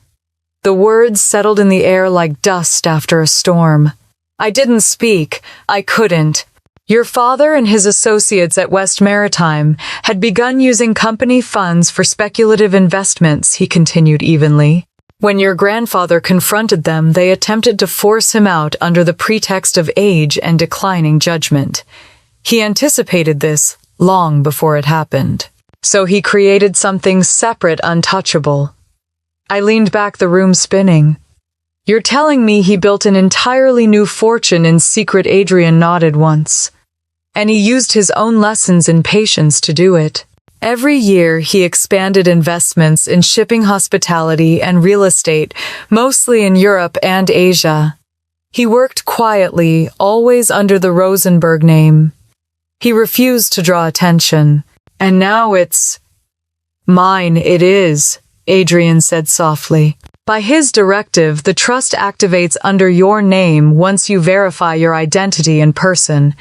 Speaker 1: The words settled in the air like dust after a storm. I didn't speak. I couldn't. "Your father and his associates at West Maritime had begun using company funds for speculative investments," he continued evenly. "When your grandfather confronted them, they attempted to force him out under the pretext of age and declining judgment. He anticipated this long before it happened. So he created something separate, untouchable." I leaned back, the room spinning. "You're telling me he built an entirely new fortune in secret?" Adrian nodded once. "And he used his own lessons in patience to do it. Every year he expanded investments in shipping, hospitality, and real estate, mostly in Europe and Asia. He worked quietly, always under the Rosenberg name. He refused to draw attention. And now it's mine." "It is," Adrian said softly. "By his directive, the trust activates under your name once you verify your identity in person."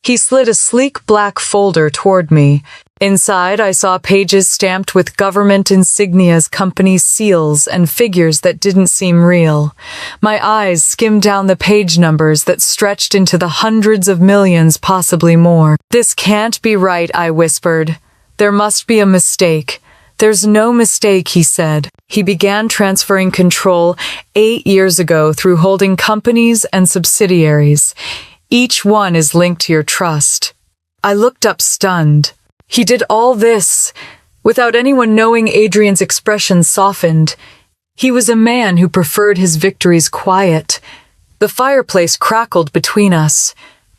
Speaker 1: He slid a sleek black folder toward me. Inside, I saw pages stamped with government insignias, company seals, and figures that didn't seem real. My eyes skimmed down the page numbers that stretched into the hundreds of millions, possibly more. "This can't be right," I whispered. "There must be a mistake." "There's no mistake," he said. "He began transferring control 8 years ago through holding companies and subsidiaries. Each one is linked to your trust." I looked up, stunned. "He did all this without anyone knowing?" Adrian's expression softened. He was a man who preferred his victories quiet. The fireplace crackled between us.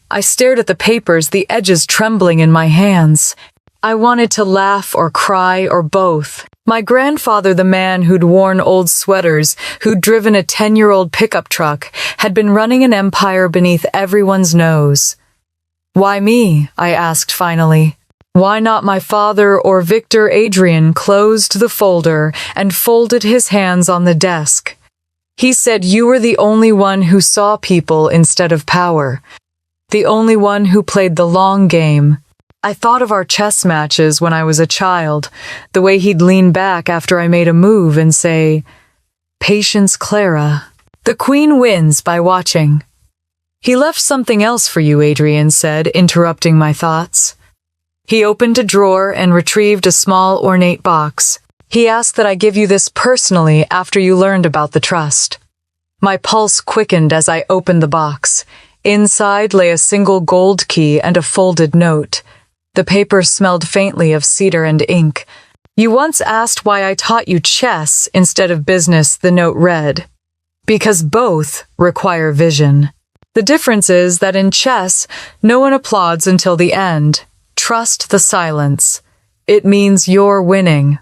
Speaker 1: I stared at the papers, the edges trembling in my hands. I wanted to laugh or cry or both. My grandfather, the man who'd worn old sweaters, who'd driven a 10-year-old pickup truck, had been running an empire beneath everyone's nose. "Why me?" I asked finally. "Why not my father or Victor?" Adrian closed the folder and folded his hands on the desk. He said, "You were the only one who saw people instead of power. The only one who played the long game." I thought of our chess matches when I was a child, the way he'd lean back after I made a move and say, "Patience, Clara. The queen wins by watching." "He left something else for you," Adrian said, interrupting my thoughts. He opened a drawer and retrieved a small ornate box. He asked that I give you this personally after you learned about the trust. My pulse quickened as I opened the box. Inside lay a single gold key and a folded note. The paper smelled faintly of cedar and ink. You once asked why I taught you chess instead of business, the note read. Because both require vision. The difference is that in chess, no one applauds until the end. Trust the silence. It means you're winning.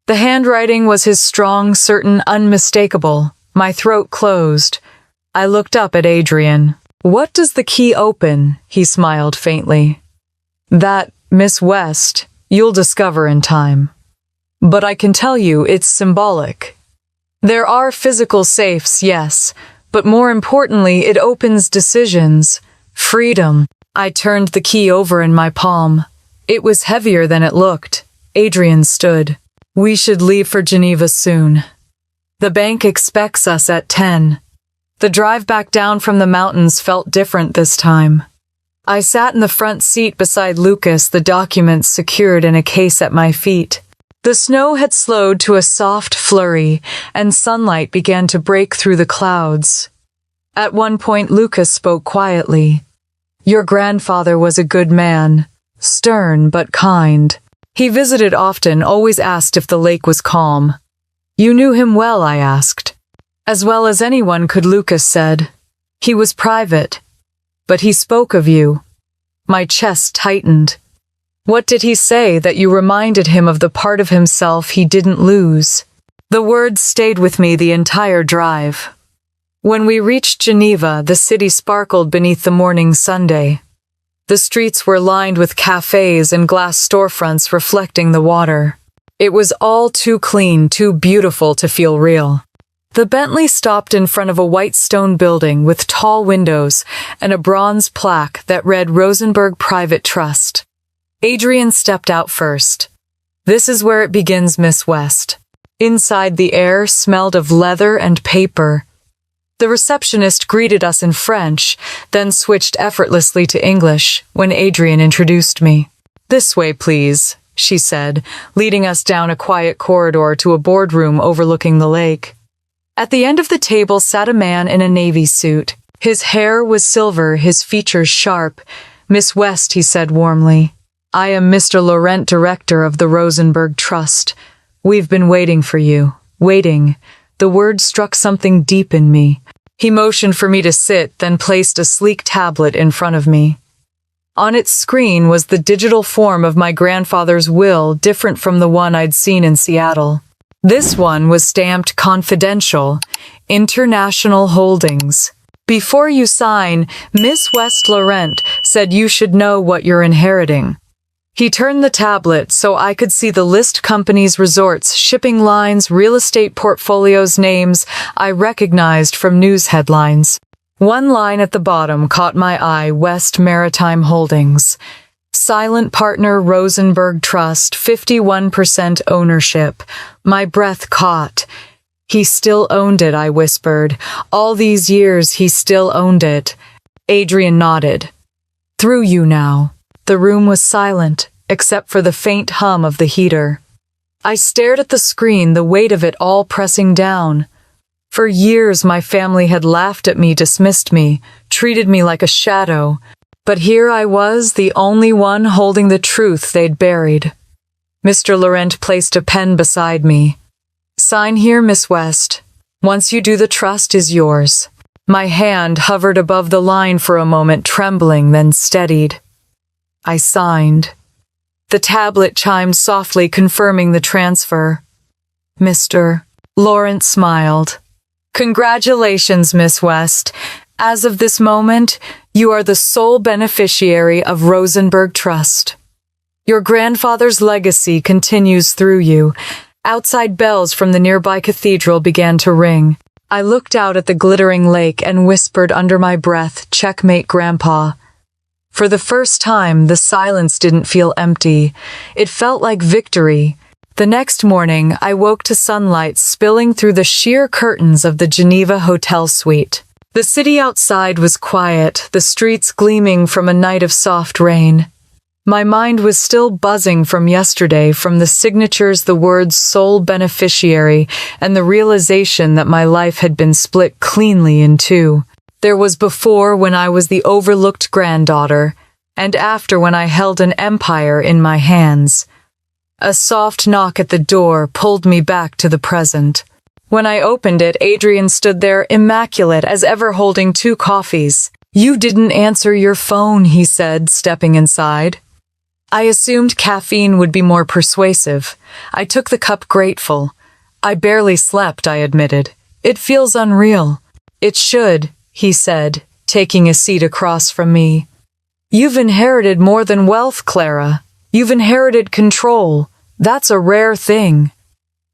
Speaker 1: The handwriting was his strong, certain, unmistakable. My throat closed. I looked up at Adrian. What does the key open? He smiled faintly. That, Miss West, you'll discover in time. But I can tell you it's symbolic. There are physical safes, yes, but more importantly, it opens decisions. Freedom. I turned the key over in my palm. It was heavier than it looked. Adrian stood. We should leave for Geneva soon. The bank expects us at 10. The drive back down from the mountains felt different this time. I sat in the front seat beside Lucas, the documents secured in a case at my feet. The snow had slowed to a soft flurry, and sunlight began to break through the clouds. At one point, Lucas spoke quietly. Your grandfather was a good man, stern but kind. He visited often, always asked if the lake was calm. You knew him well, I asked. As well as anyone could, Lucas said. He was private. But he spoke of you. My chest tightened. What did he say that you reminded him of the part of himself he didn't lose? The words stayed with me the entire drive. When we reached Geneva, the city sparkled beneath the morning sunday. The streets were lined with cafes and glass storefronts reflecting the water. It was all too clean, too beautiful to feel real. The Bentley stopped in front of a white stone building with tall windows and a bronze plaque that read Rosenberg Private Trust. Adrian stepped out first. This is where it begins, Miss West. Inside, the air smelled of leather and paper. The receptionist greeted us in French, then switched effortlessly to English when Adrian introduced me. This way, please, she said, leading us down a quiet corridor to a boardroom overlooking the lake. At the end of the table sat a man in a navy suit. His hair was silver, his features sharp. Miss West, he said warmly. I am Mr. Laurent, director of the Rosenberg Trust. We've been waiting for you. Waiting. The word struck something deep in me. He motioned for me to sit, then placed a sleek tablet in front of me. On its screen was the digital form of my grandfather's will, different from the one I'd seen in Seattle. This one was stamped Confidential, International Holdings. Before you sign, Miss West Laurent said you should know what you're inheriting. He turned the tablet so I could see the list companies, resorts, shipping lines, real estate portfolios, names I recognized from news headlines. One line at the bottom caught my eye, West Maritime Holdings. Silent partner Rosenberg Trust, 51% ownership. My breath caught. He still owned it, I whispered. All these years he still owned it. Adrian nodded. Through you now. The room was silent, except for the faint hum of the heater. I stared at the screen, the weight of it all pressing down. For years my family had laughed at me, dismissed me, treated me like a shadow. But here I was, the only one holding the truth they'd buried. Mr. Laurent placed a pen beside me. Sign here, Miss West. Once you do, the trust is yours. My hand hovered above the line for a moment, trembling, then steadied. I signed. The tablet chimed softly, confirming the transfer. Mr. Laurent smiled. Congratulations, Miss West. As of this moment, you are the sole beneficiary of Rosenberg Trust. Your grandfather's legacy continues through you. Outside bells from the nearby cathedral began to ring. I looked out at the glittering lake and whispered under my breath, "Checkmate, Grandpa." For the first time, the silence didn't feel empty. It felt like victory. The next morning, I woke to sunlight spilling through the sheer curtains of the Geneva hotel suite. The city outside was quiet, the streets gleaming from a night of soft rain. My mind was still buzzing from yesterday, from the signatures, the words sole beneficiary, and the realization that my life had been split cleanly in two. There was before, when I was the overlooked granddaughter, and after, when I held an empire in my hands. A soft knock at the door pulled me back to the present. When I opened it, Adrian stood there, immaculate as ever, holding 2 coffees. "You didn't answer your phone," he said, stepping inside. I assumed caffeine would be more persuasive. I took the cup, grateful. "I barely slept," I admitted. "It feels unreal." "It should," he said, taking a seat across from me. "You've inherited more than wealth, Clara. You've inherited control. That's a rare thing."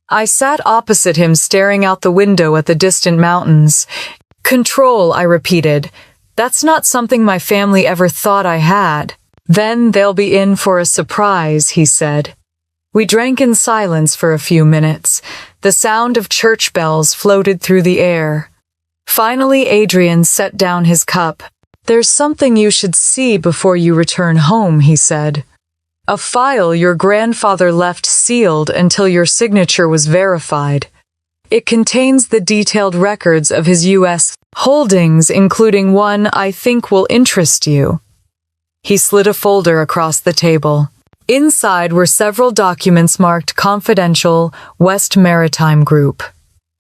Speaker 1: I sat opposite him, staring out the window at the distant mountains. "Control," I repeated. "That's not something my family ever thought I had." "Then they'll be in for a surprise," he said. We drank in silence for a few minutes. The sound of church bells floated through the air. Finally, Adrian set down his cup. "There's something you should see before you return home," he said. "A file your grandfather left sealed until your signature was verified. It contains the detailed records of his U.S. holdings, including one I think will interest you." He slid a folder across the table. Inside were several documents marked Confidential, West Maritime Group.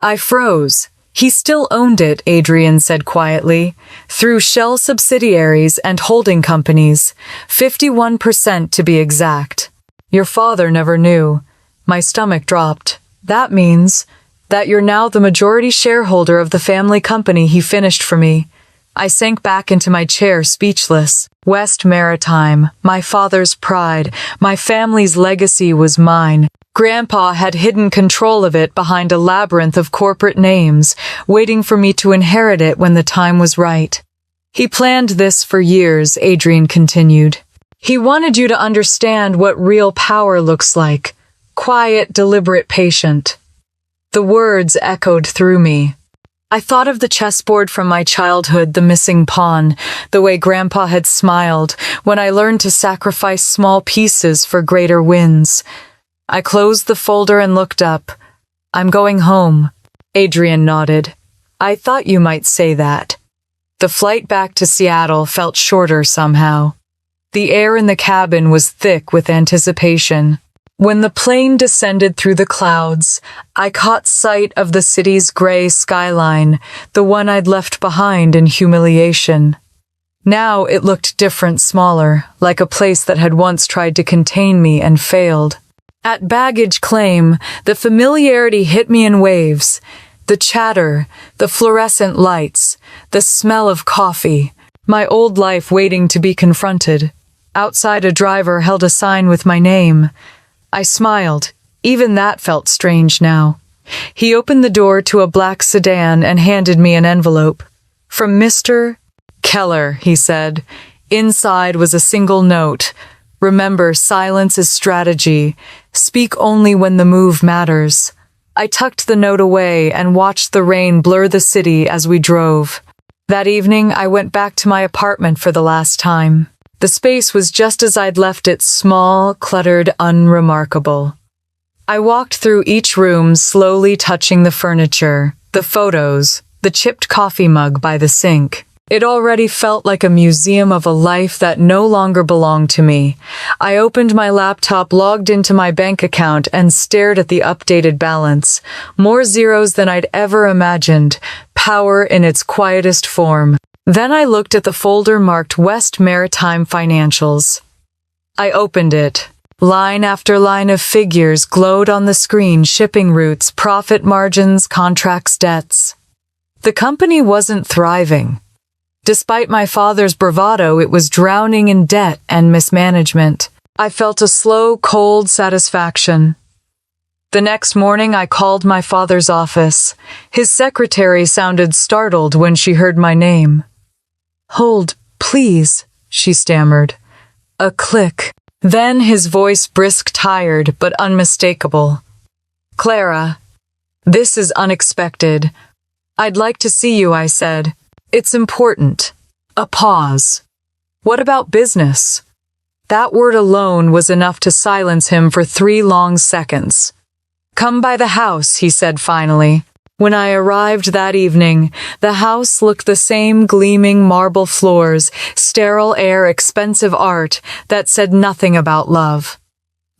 Speaker 1: I froze. He still owned it, Adrian said quietly, through shell subsidiaries and holding companies, 51% to be exact. "Your father never knew." My stomach dropped. "That means that you're now the majority shareholder of the family company he finished for me." I sank back into my chair, speechless. West Maritime, my father's pride, my family's legacy, was mine. Grandpa had hidden control of it behind a labyrinth of corporate names, waiting for me to inherit it when the time was right. "He planned this for years," Adrian continued. "He wanted you to understand what real power looks like. Quiet, deliberate, patient." The words echoed through me. I thought of the chessboard from my childhood, the missing pawn, the way Grandpa had smiled when I learned to sacrifice small pieces for greater wins. I closed the folder and looked up. "I'm going home." Adrian nodded. "I thought you might say that." The flight back to Seattle felt shorter somehow. The air in the cabin was thick with anticipation. When the plane descended through the clouds, I caught sight of the city's gray skyline, the one I'd left behind in humiliation. Now it looked different, smaller, like a place that had once tried to contain me and failed. At baggage claim, the familiarity hit me in waves. The chatter, the fluorescent lights, the smell of coffee, my old life waiting to be confronted. Outside, a driver held a sign with my name. I smiled. Even that felt strange now. He opened the door to a black sedan and handed me an envelope. "From Mr. Keller," he said. Inside was a single note. "Remember, silence is strategy. Speak only when the move matters." I tucked the note away and watched the rain blur the city as we drove. That evening, I went back to my apartment for the last time. The space was just as I'd left it, small, cluttered, unremarkable. I walked through each room, slowly touching the furniture, the photos, the chipped coffee mug by the sink. It already felt like a museum of a life that no longer belonged to me. I opened my laptop, logged into my bank account, and stared at the updated balance. More zeros than I'd ever imagined. Power in its quietest form. Then I looked at the folder marked West Maritime Financials. I opened it. Line after line of figures glowed on the screen: shipping routes, profit margins, contracts, debts. The company wasn't thriving. Despite my father's bravado, it was drowning in debt and mismanagement. I felt a slow, cold satisfaction. The next morning, I called my father's office. His secretary sounded startled when she heard my name. "Hold, please," she stammered. A click. Then his voice, brisk, tired, but unmistakable. "Clara, this is unexpected. I'd like to see you," I said. "It's important." A pause. "What about business?" That word alone was enough to silence him for 3 long seconds. "Come by the house," he said finally. When I arrived that evening, the house looked the same: gleaming marble floors, sterile air, expensive art that said nothing about love.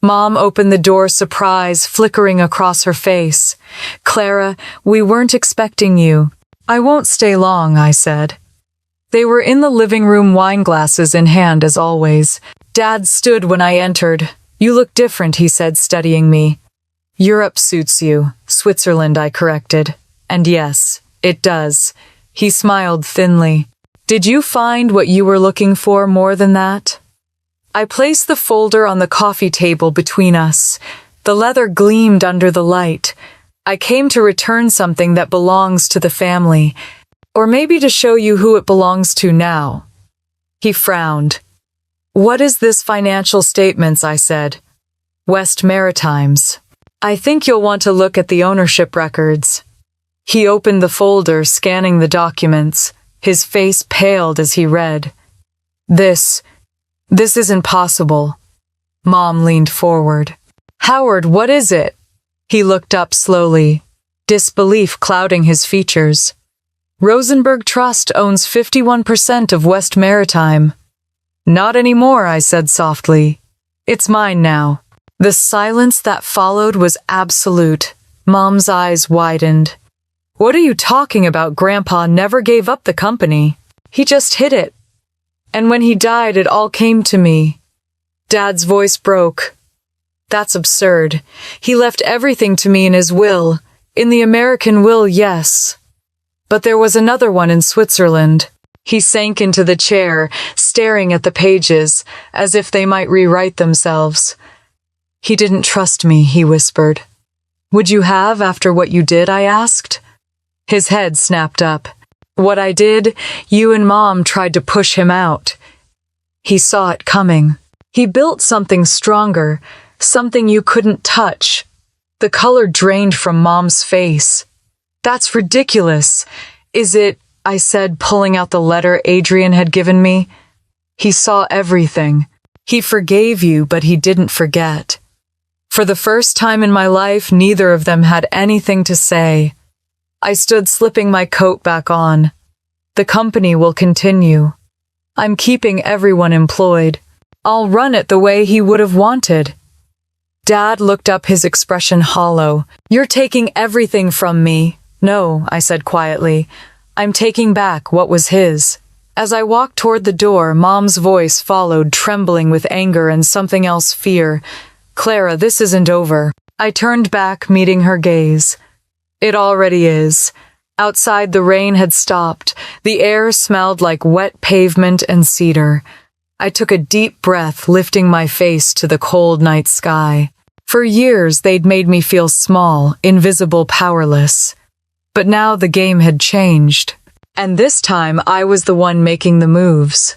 Speaker 1: Mom opened the door, surprise flickering across her face. "Clara, we weren't expecting you." "I won't stay long," I said. They were in the living room, wine glasses in hand as always. Dad stood when I entered. "You look different," he said, studying me. "Europe suits you." "Switzerland," I corrected. "And yes, it does." He smiled thinly. "Did you find what you were looking for more than that?" I placed the folder on the coffee table between us. The leather gleamed under the light. "I came to return something that belongs to the family, or maybe to show you who it belongs to now." He frowned. "What is this?" "Financial statements," I said. "West Maritimes. I think you'll want to look at the ownership records." He opened the folder, scanning the documents. His face paled as he read. This isn't possible." Mom leaned forward. "Howard, what is it?" He looked up slowly, disbelief clouding his features. "Rosenberg Trust owns 51% of West Maritime." "Not anymore," I said softly. "It's mine now." The silence that followed was absolute. Mom's eyes widened. "What are you talking about? Grandpa never gave up the company. He just hid it. And when he died, it all came to me." Dad's voice broke. "That's absurd. He left everything to me in his will. In the American will, yes. But there was another one in Switzerland." He sank into the chair, staring at the pages, as if they might rewrite themselves. "He didn't trust me," he whispered. "Would you have after what you did?" I asked. His head snapped up. "What I did, you and Mom tried to push him out. He saw it coming. He built something stronger, something you couldn't touch." The color drained from Mom's face. "That's ridiculous." "Is it?" I said, pulling out the letter Adrian had given me. "He saw everything. He forgave you, but he didn't forget." For the first time in my life, neither of them had anything to say. I stood, slipping my coat back on. "The company will continue. I'm keeping everyone employed. I'll run it the way he would have wanted." Dad looked up, his expression hollow. "You're taking everything from me." "No," I said quietly. "I'm taking back what was his." As I walked toward the door, Mom's voice followed, trembling with anger and something else, fear. "Clara, this isn't over." I turned back, meeting her gaze. "It already is." Outside, the rain had stopped. The air smelled like wet pavement and cedar. I took a deep breath, lifting my face to the cold night sky. For years, they'd made me feel small, invisible, powerless. But now the game had changed. And this time, I was the one making the moves.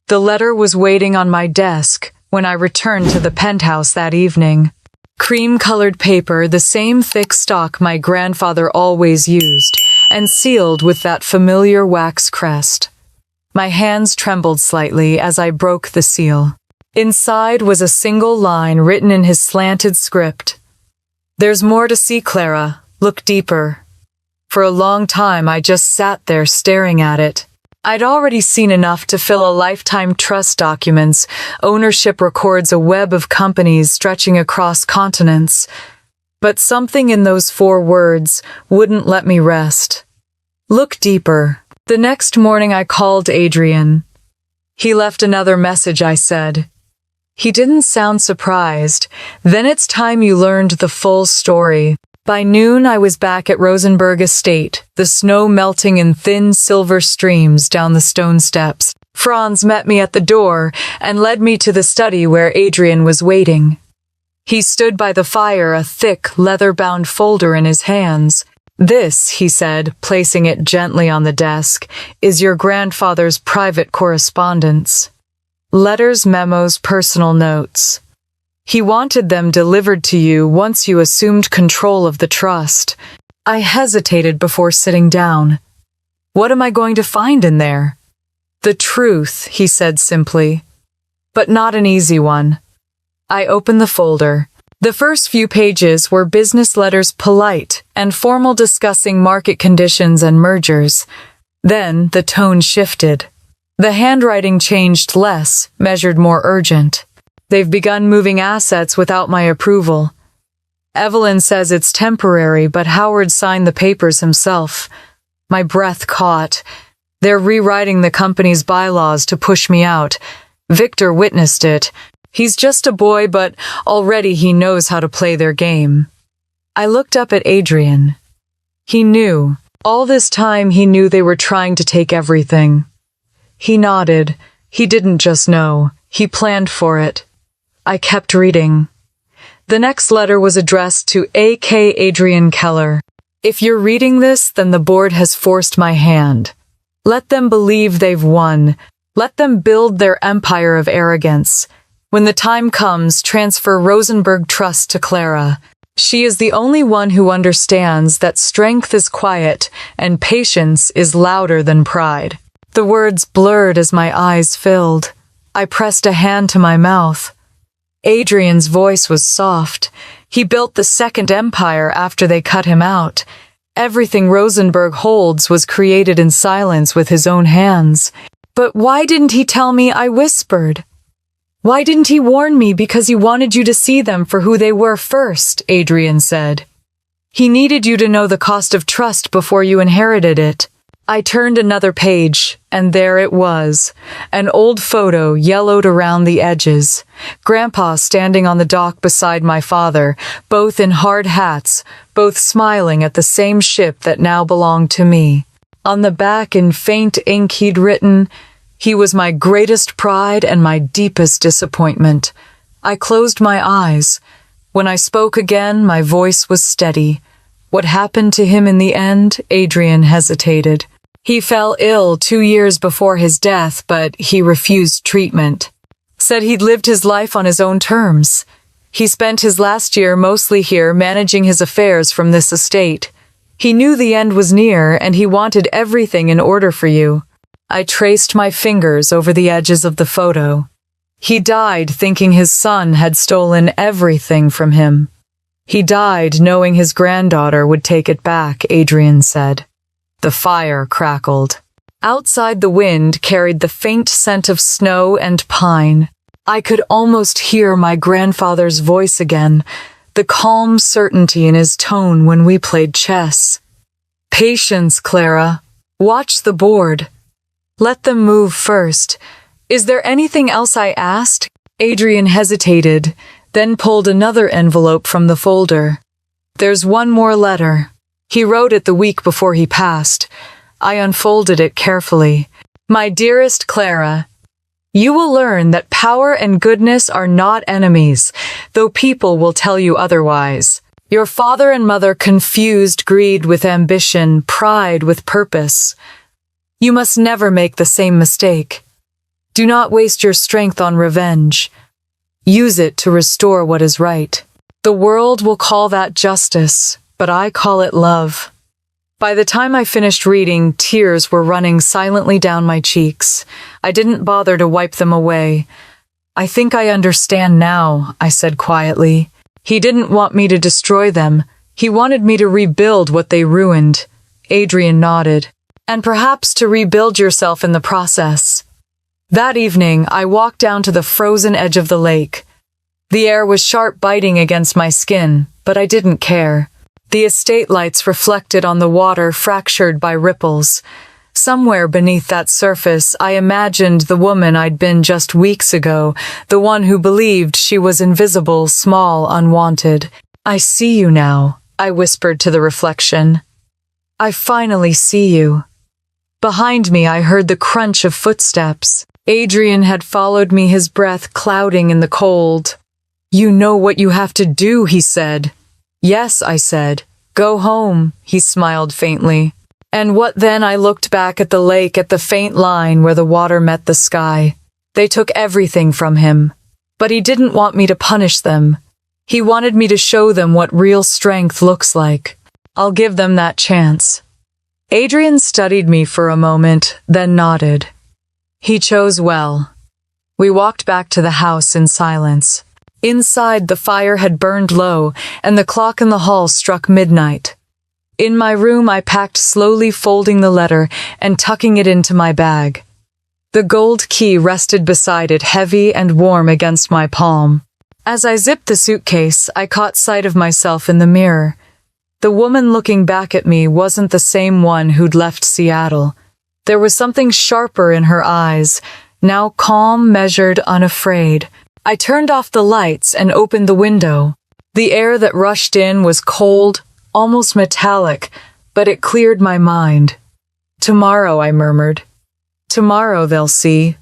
Speaker 1: The letter was waiting on my desk when I returned to the penthouse that evening. Cream-colored paper, the same thick stock my grandfather always used, and sealed with that familiar wax crest. My hands trembled slightly as I broke the seal. Inside was a single line written in his slanted script. "There's more to see, Clara. Look deeper." For a long time, I just sat there staring at it. I'd already seen enough to fill a lifetime: trust documents, ownership records, a web of companies stretching across continents. But something in those 4 words wouldn't let me rest. Look deeper. The next morning I called Adrian. He left another message, I said. He didn't sound surprised. "Then it's time you learned the full story." By noon, I was back at Rosenberg Estate, the snow melting in thin silver streams down the stone steps. Franz met me at the door and led me to the study where Adrian was waiting. He stood by the fire, a thick, leather-bound folder in his hands. "This," he said, placing it gently on the desk, "is your grandfather's private correspondence. Letters, memos, personal notes. He wanted them delivered to you once you assumed control of the trust." I hesitated before sitting down. "What am I going to find in there?" "The truth," he said simply. but not an easy one. I opened the folder. The first few pages were business letters, polite and formal, discussing market conditions and mergers. Then the tone shifted. The handwriting changed, less measured, more urgent. They've begun moving assets without my approval. Evelyn says it's temporary, but Howard signed the papers himself. My breath caught. They're rewriting the company's bylaws to push me out. Victor witnessed it. He's just a boy, but already he knows how to play their game. I looked up at Adrian. He knew. All this time he knew they were trying to take everything. He nodded. He didn't just know. He planned for it. I kept reading. The next letter was addressed to A.K. Adrian Keller. If you're reading this, then the board has forced my hand. Let them believe they've won. Let them build their empire of arrogance. When the time comes, transfer Rosenberg Trust to Clara. She is the only one who understands that strength is quiet and patience is louder than pride. The words blurred as my eyes filled. I pressed a hand to my mouth. Adrian's voice was soft. He built the second empire after they cut him out. Everything Rosenberg holds was created in silence with his own hands. But why didn't he tell me? I whispered. Why didn't he warn me? Because he wanted you to see them for who they were first, Adrian said. He needed you to know the cost of trust before you inherited it. I turned another page, and there it was, an old photo yellowed around the edges. Grandpa standing on the dock beside my father, both in hard hats, both smiling at the same ship that now belonged to me. On the back in faint ink he'd written, "He was my greatest pride and my deepest disappointment." I closed my eyes. When I spoke again, my voice was steady. What happened to him in the end? Adrian hesitated. He fell ill 2 years before his death, but he refused treatment. Said he'd lived his life on his own terms. He spent his last year mostly here managing his affairs from this estate. He knew the end was near, and he wanted everything in order for you. I traced my fingers over the edges of the photo. He died thinking his son had stolen everything from him. He died knowing his granddaughter would take it back, Adrian said. The fire crackled. Outside, the wind carried the faint scent of snow and pine. I could almost hear my grandfather's voice again, the calm certainty in his tone when we played chess. Patience, Clara. Watch the board. Let them move first. Is there anything else I asked? Adrian hesitated, then pulled another envelope from the folder. There's one more letter. He wrote it the week before he passed. I unfolded it carefully. My dearest Clara, you will learn that power and goodness are not enemies, though people will tell you otherwise. Your father and mother confused greed with ambition, pride with purpose. You must never make the same mistake. Do not waste your strength on revenge. Use it to restore what is right. The world will call that justice, but I call it love. By the time I finished reading, tears were running silently down my cheeks. I didn't bother to wipe them away. I think I understand now, I said quietly. He didn't want me to destroy them. He wanted me to rebuild what they ruined. Adrian nodded. And perhaps to rebuild yourself in the process. That evening, I walked down to the frozen edge of the lake. The air was sharp, biting against my skin, but I didn't care. The estate lights reflected on the water, fractured by ripples. Somewhere beneath that surface, I imagined the woman I'd been just weeks ago, the one who believed she was invisible, small, unwanted. I see you now, I whispered to the reflection. I finally see you. Behind me, I heard the crunch of footsteps. Adrian had followed me, his breath clouding in the cold. You know what you have to do, he said. Yes, I said. Go home, he smiled faintly. And what then? I looked back at the lake, at the faint line where the water met the sky. They took everything from him. But he didn't want me to punish them. He wanted me to show them what real strength looks like. I'll give them that chance. Adrian studied me for a moment, then nodded. He chose well. We walked back to the house in silence. Inside, the fire had burned low, and the clock in the hall struck midnight. In my room, I packed, slowly folding the letter and tucking it into my bag. The gold key rested beside it, heavy and warm against my palm. As I zipped the suitcase, I caught sight of myself in the mirror. The woman looking back at me wasn't the same one who'd left Seattle. There was something sharper in her eyes, now calm, measured, unafraid. I turned off the lights and opened the window. The air that rushed in was cold, almost metallic, but it cleared my mind. "Tomorrow," I murmured. "Tomorrow they'll see."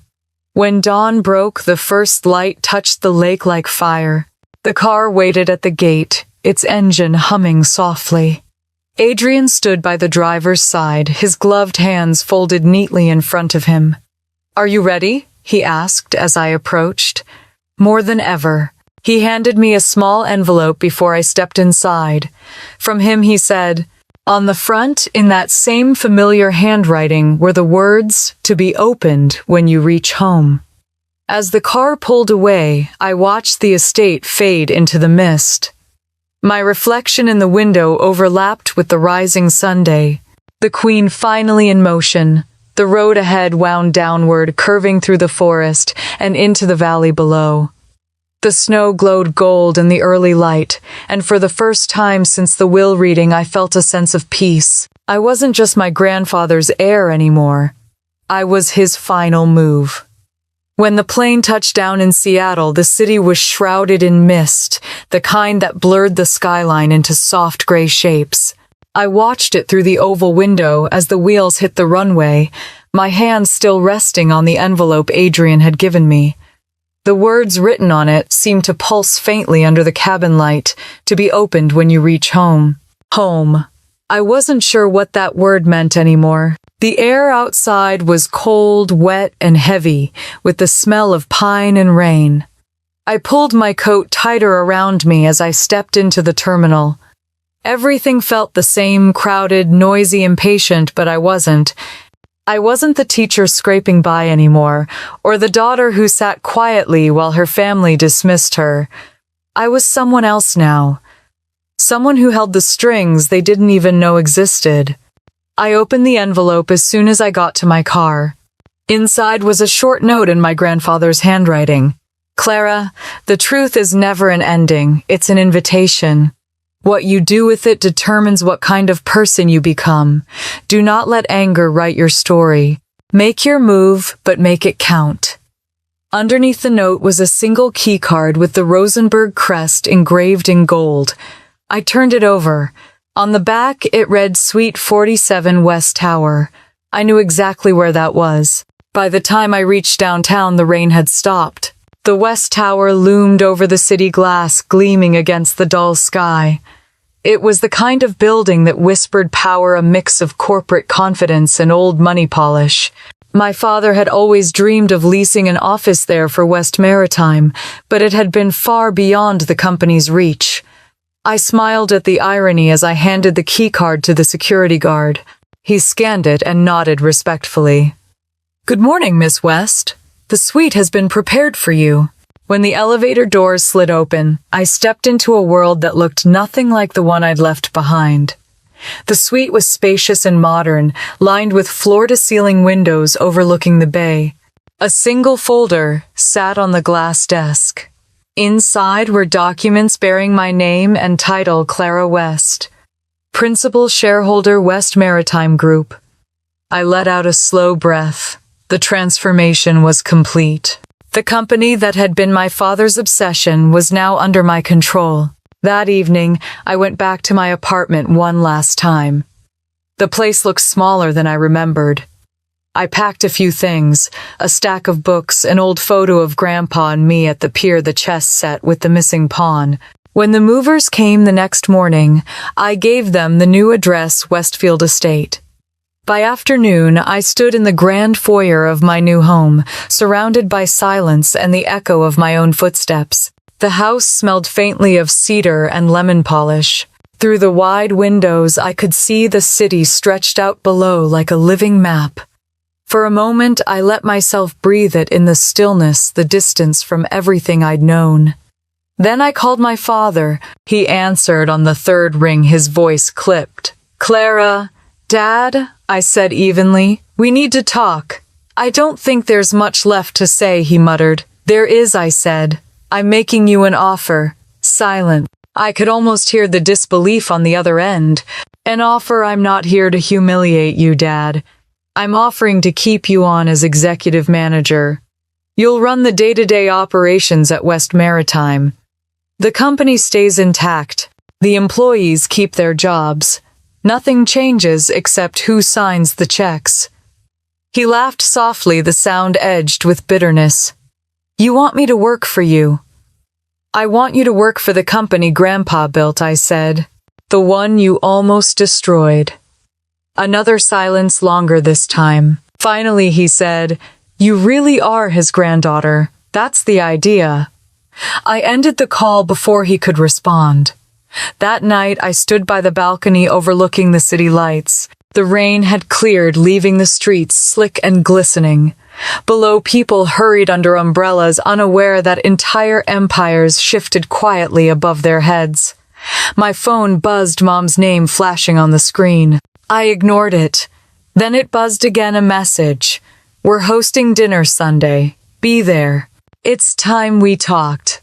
Speaker 1: When dawn broke, the first light touched the lake like fire. The car waited at the gate, its engine humming softly. Adrian stood by the driver's side, his gloved hands folded neatly in front of him. "Are you ready?" he asked as I approached. "More than ever." He handed me a small envelope before I stepped inside. From him he said, on the front, in that same familiar handwriting, were the words, "To be opened when you reach home." As the car pulled away, I watched the estate fade into the mist. My reflection in the window overlapped with the rising Sunday. The Queen finally in motion. The road ahead wound downward, curving through the forest and into the valley below. The snow glowed gold in the early light, and for the first time since the will reading I felt a sense of peace. I wasn't just my grandfather's heir anymore. I was his final move. When the plane touched down in Seattle, the city was shrouded in mist, the kind that blurred the skyline into soft gray shapes. I watched it through the oval window as the wheels hit the runway, my hand still resting on the envelope Adrian had given me. The words written on it seemed to pulse faintly under the cabin light, to be opened when you reach home. Home. I wasn't sure what that word meant anymore. The air outside was cold, wet, and heavy, with the smell of pine and rain. I pulled my coat tighter around me as I stepped into the terminal. Everything felt the same, crowded, noisy, impatient, but I wasn't. I wasn't the teacher scraping by anymore, or the daughter who sat quietly while her family dismissed her. I was someone else now. Someone who held the strings they didn't even know existed. I opened the envelope as soon as I got to my car. Inside was a short note in my grandfather's handwriting. "Clara, the truth is never an ending, it's an invitation. What you do with it determines what kind of person you become. Do not let anger write your story. Make your move, but make it count." Underneath the note was a single key card with the Rosenberg crest engraved in gold. I turned it over. On the back, it read Suite 47 West Tower. I knew exactly where that was. By the time I reached downtown, the rain had stopped. The West Tower loomed over the city glass, gleaming against the dull sky. It was the kind of building that whispered power, a mix of corporate confidence and old money polish. My father had always dreamed of leasing an office there for West Maritime, but it had been far beyond the company's reach. I smiled at the irony as I handed the keycard to the security guard. He scanned it and nodded respectfully. "Good morning, Miss West. The suite has been prepared for you." When the elevator doors slid open, I stepped into a world that looked nothing like the one I'd left behind. The suite was spacious and modern, lined with floor-to-ceiling windows overlooking the bay. A single folder sat on the glass desk. Inside were documents bearing my name and title, Clara West, Principal Shareholder, West Maritime Group. I let out a slow breath. The transformation was complete. The company that had been my father's obsession was now under my control. That evening, I went back to my apartment one last time. The place looked smaller than I remembered. I packed a few things, a stack of books, an old photo of Grandpa and me at the pier, the chess set with the missing pawn. When the movers came the next morning, I gave them the new address, Westfield Estate. By afternoon, I stood in the grand foyer of my new home, surrounded by silence and the echo of my own footsteps. The house smelled faintly of cedar and lemon polish. Through the wide windows, I could see the city stretched out below like a living map. For a moment, I let myself breathe it in the stillness, the distance from everything I'd known. Then I called my father. He answered on the third ring, his voice clipped. "Clara." "Dad," I said evenly, "we need to talk." "I don't think there's much left to say," he muttered. "There is," I said. "I'm making you an offer." Silent. I could almost hear the disbelief on the other end. "An offer? I'm not here to humiliate you, Dad. I'm offering to keep you on as executive manager. You'll run the day-to-day operations at West Maritime. The company stays intact. The employees keep their jobs. Nothing changes except who signs the checks." He laughed softly, the sound edged with bitterness. "You want me to work for you?" "I want you to work for the company Grandpa built," I said. "The one you almost destroyed." Another silence, longer this time. Finally he said, "You really are his granddaughter. That's the idea." I ended the call before he could respond. That night I stood by the balcony overlooking the city lights. The rain had cleared, leaving the streets slick and glistening. Below, people hurried under umbrellas, unaware that entire empires shifted quietly above their heads. My phone buzzed, Mom's name flashing on the screen. I ignored it. Then it buzzed again, a message. "We're hosting dinner Sunday. Be there." It's time we talked.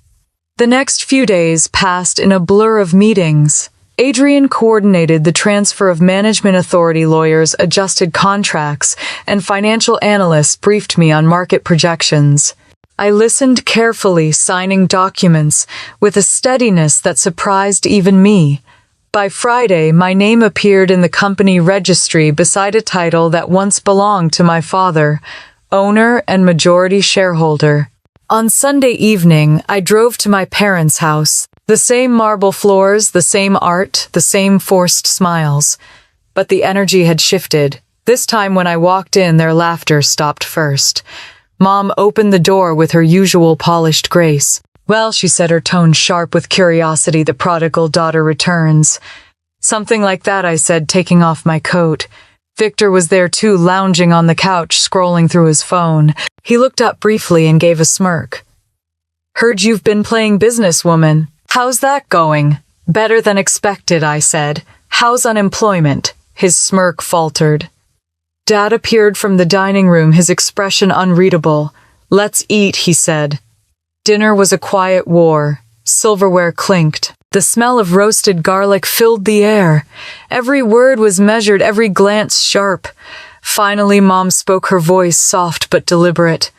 Speaker 1: The next few days passed in a blur of meetings. Adrian coordinated the transfer of management authority, lawyers adjusted contracts, and financial analysts briefed me on market projections. I listened carefully, signing documents with a steadiness that surprised even me. By Friday, my name appeared in the company registry beside a title that once belonged to my father, owner and majority shareholder. On Sunday evening, I drove to my parents' house. The same marble floors, the same art, the same forced smiles. But the energy had shifted. This time when I walked in, their laughter stopped first. Mom opened the door with her usual polished grace. "Well," she said, her tone sharp with curiosity, "the prodigal daughter returns." "Something like that," I said, taking off my coat. Victor was there too, lounging on the couch, scrolling through his phone. He looked up briefly and gave a smirk. "Heard you've been playing businesswoman. How's that going?" "Better than expected," I said. "How's unemployment?" His smirk faltered. Dad appeared from the dining room, his expression unreadable. "Let's eat," he said. Dinner was a quiet war. Silverware clinked. The smell of roasted garlic filled the air. Every word was measured, every glance sharp. Finally, Mom spoke, her voice soft but deliberate.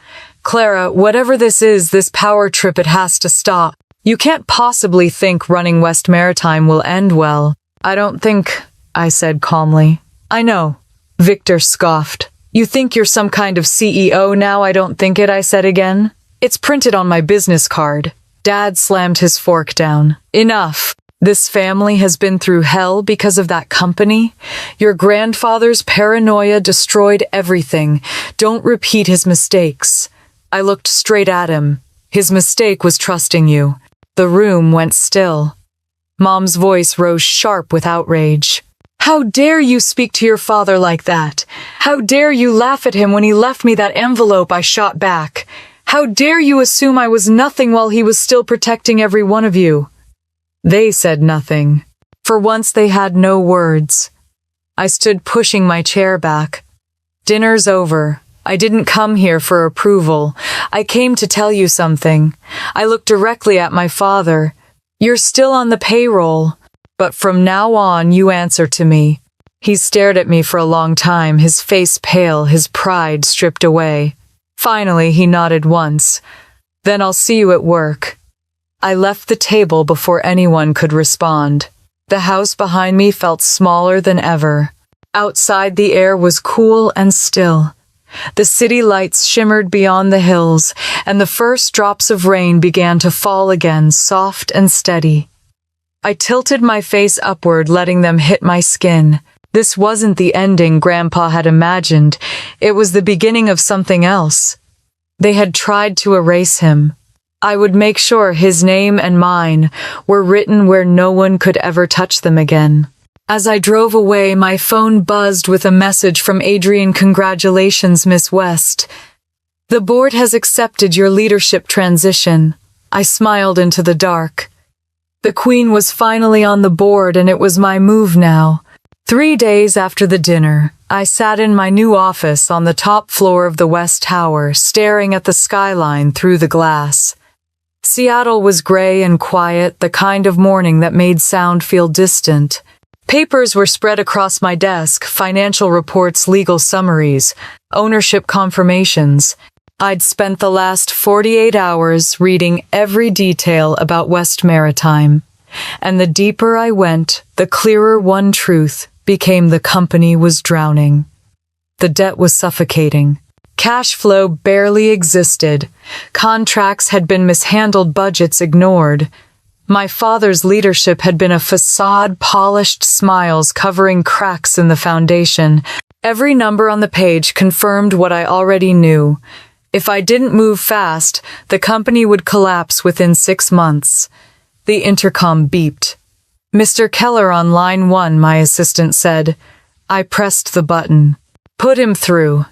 Speaker 1: "Clara, whatever this is, this power trip, it has to stop. You can't possibly think running West Maritime will end well." "I don't think," I said calmly. "I know." Victor scoffed. "You think you're some kind of CEO now?" "I don't think it," I said again. "It's printed on my business card." Dad slammed his fork down. "Enough. This family has been through hell because of that company. Your grandfather's paranoia destroyed everything. Don't repeat his mistakes." I looked straight at him. "His mistake was trusting you." The room went still. Mom's voice rose sharp with outrage. "How dare you speak to your father like that? How dare you laugh at him when he left me that envelope?" I shot back. "How dare you assume I was nothing while he was still protecting every one of you?" They said nothing. For once they had no words. I stood pushing my chair back. "Dinner's over. I didn't come here for approval. I came to tell you something." I looked directly at my father. "You're still on the payroll, but from now on you answer to me." He stared at me for a long time, his face pale, his pride stripped away. Finally, he nodded once. "Then I'll see you at work." I left the table before anyone could respond. The house behind me felt smaller than ever. Outside, the air was cool and still. The city lights shimmered beyond the hills, and the first drops of rain began to fall again, soft and steady. I tilted my face upward, letting them hit my skin. This wasn't the ending Grandpa had imagined. It was the beginning of something else. They had tried to erase him. I would make sure his name and mine were written where no one could ever touch them again. As I drove away, my phone buzzed with a message from Adrian. Congratulations, Miss West. The board has accepted your leadership transition. I smiled into the dark. The Queen was finally on the board, and it was my move now. 3 days after the dinner, I sat in my new office on the top floor of the West Tower, staring at the skyline through the glass. Seattle was gray and quiet, the kind of morning that made sound feel distant. Papers were spread across my desk, financial reports, legal summaries, ownership confirmations. I'd spent the last 48 hours reading every detail about West Maritime. And the deeper I went, the clearer one truth became: the company was drowning. The debt was suffocating. Cash flow barely existed. Contracts had been mishandled, budgets ignored. My father's leadership had been a facade, polished smiles covering cracks in the foundation. Every number on the page confirmed what I already knew. If I didn't move fast, the company would collapse within 6 months. The intercom beeped. Mr. Keller on line 1, my assistant said. I pressed the button. Put him through.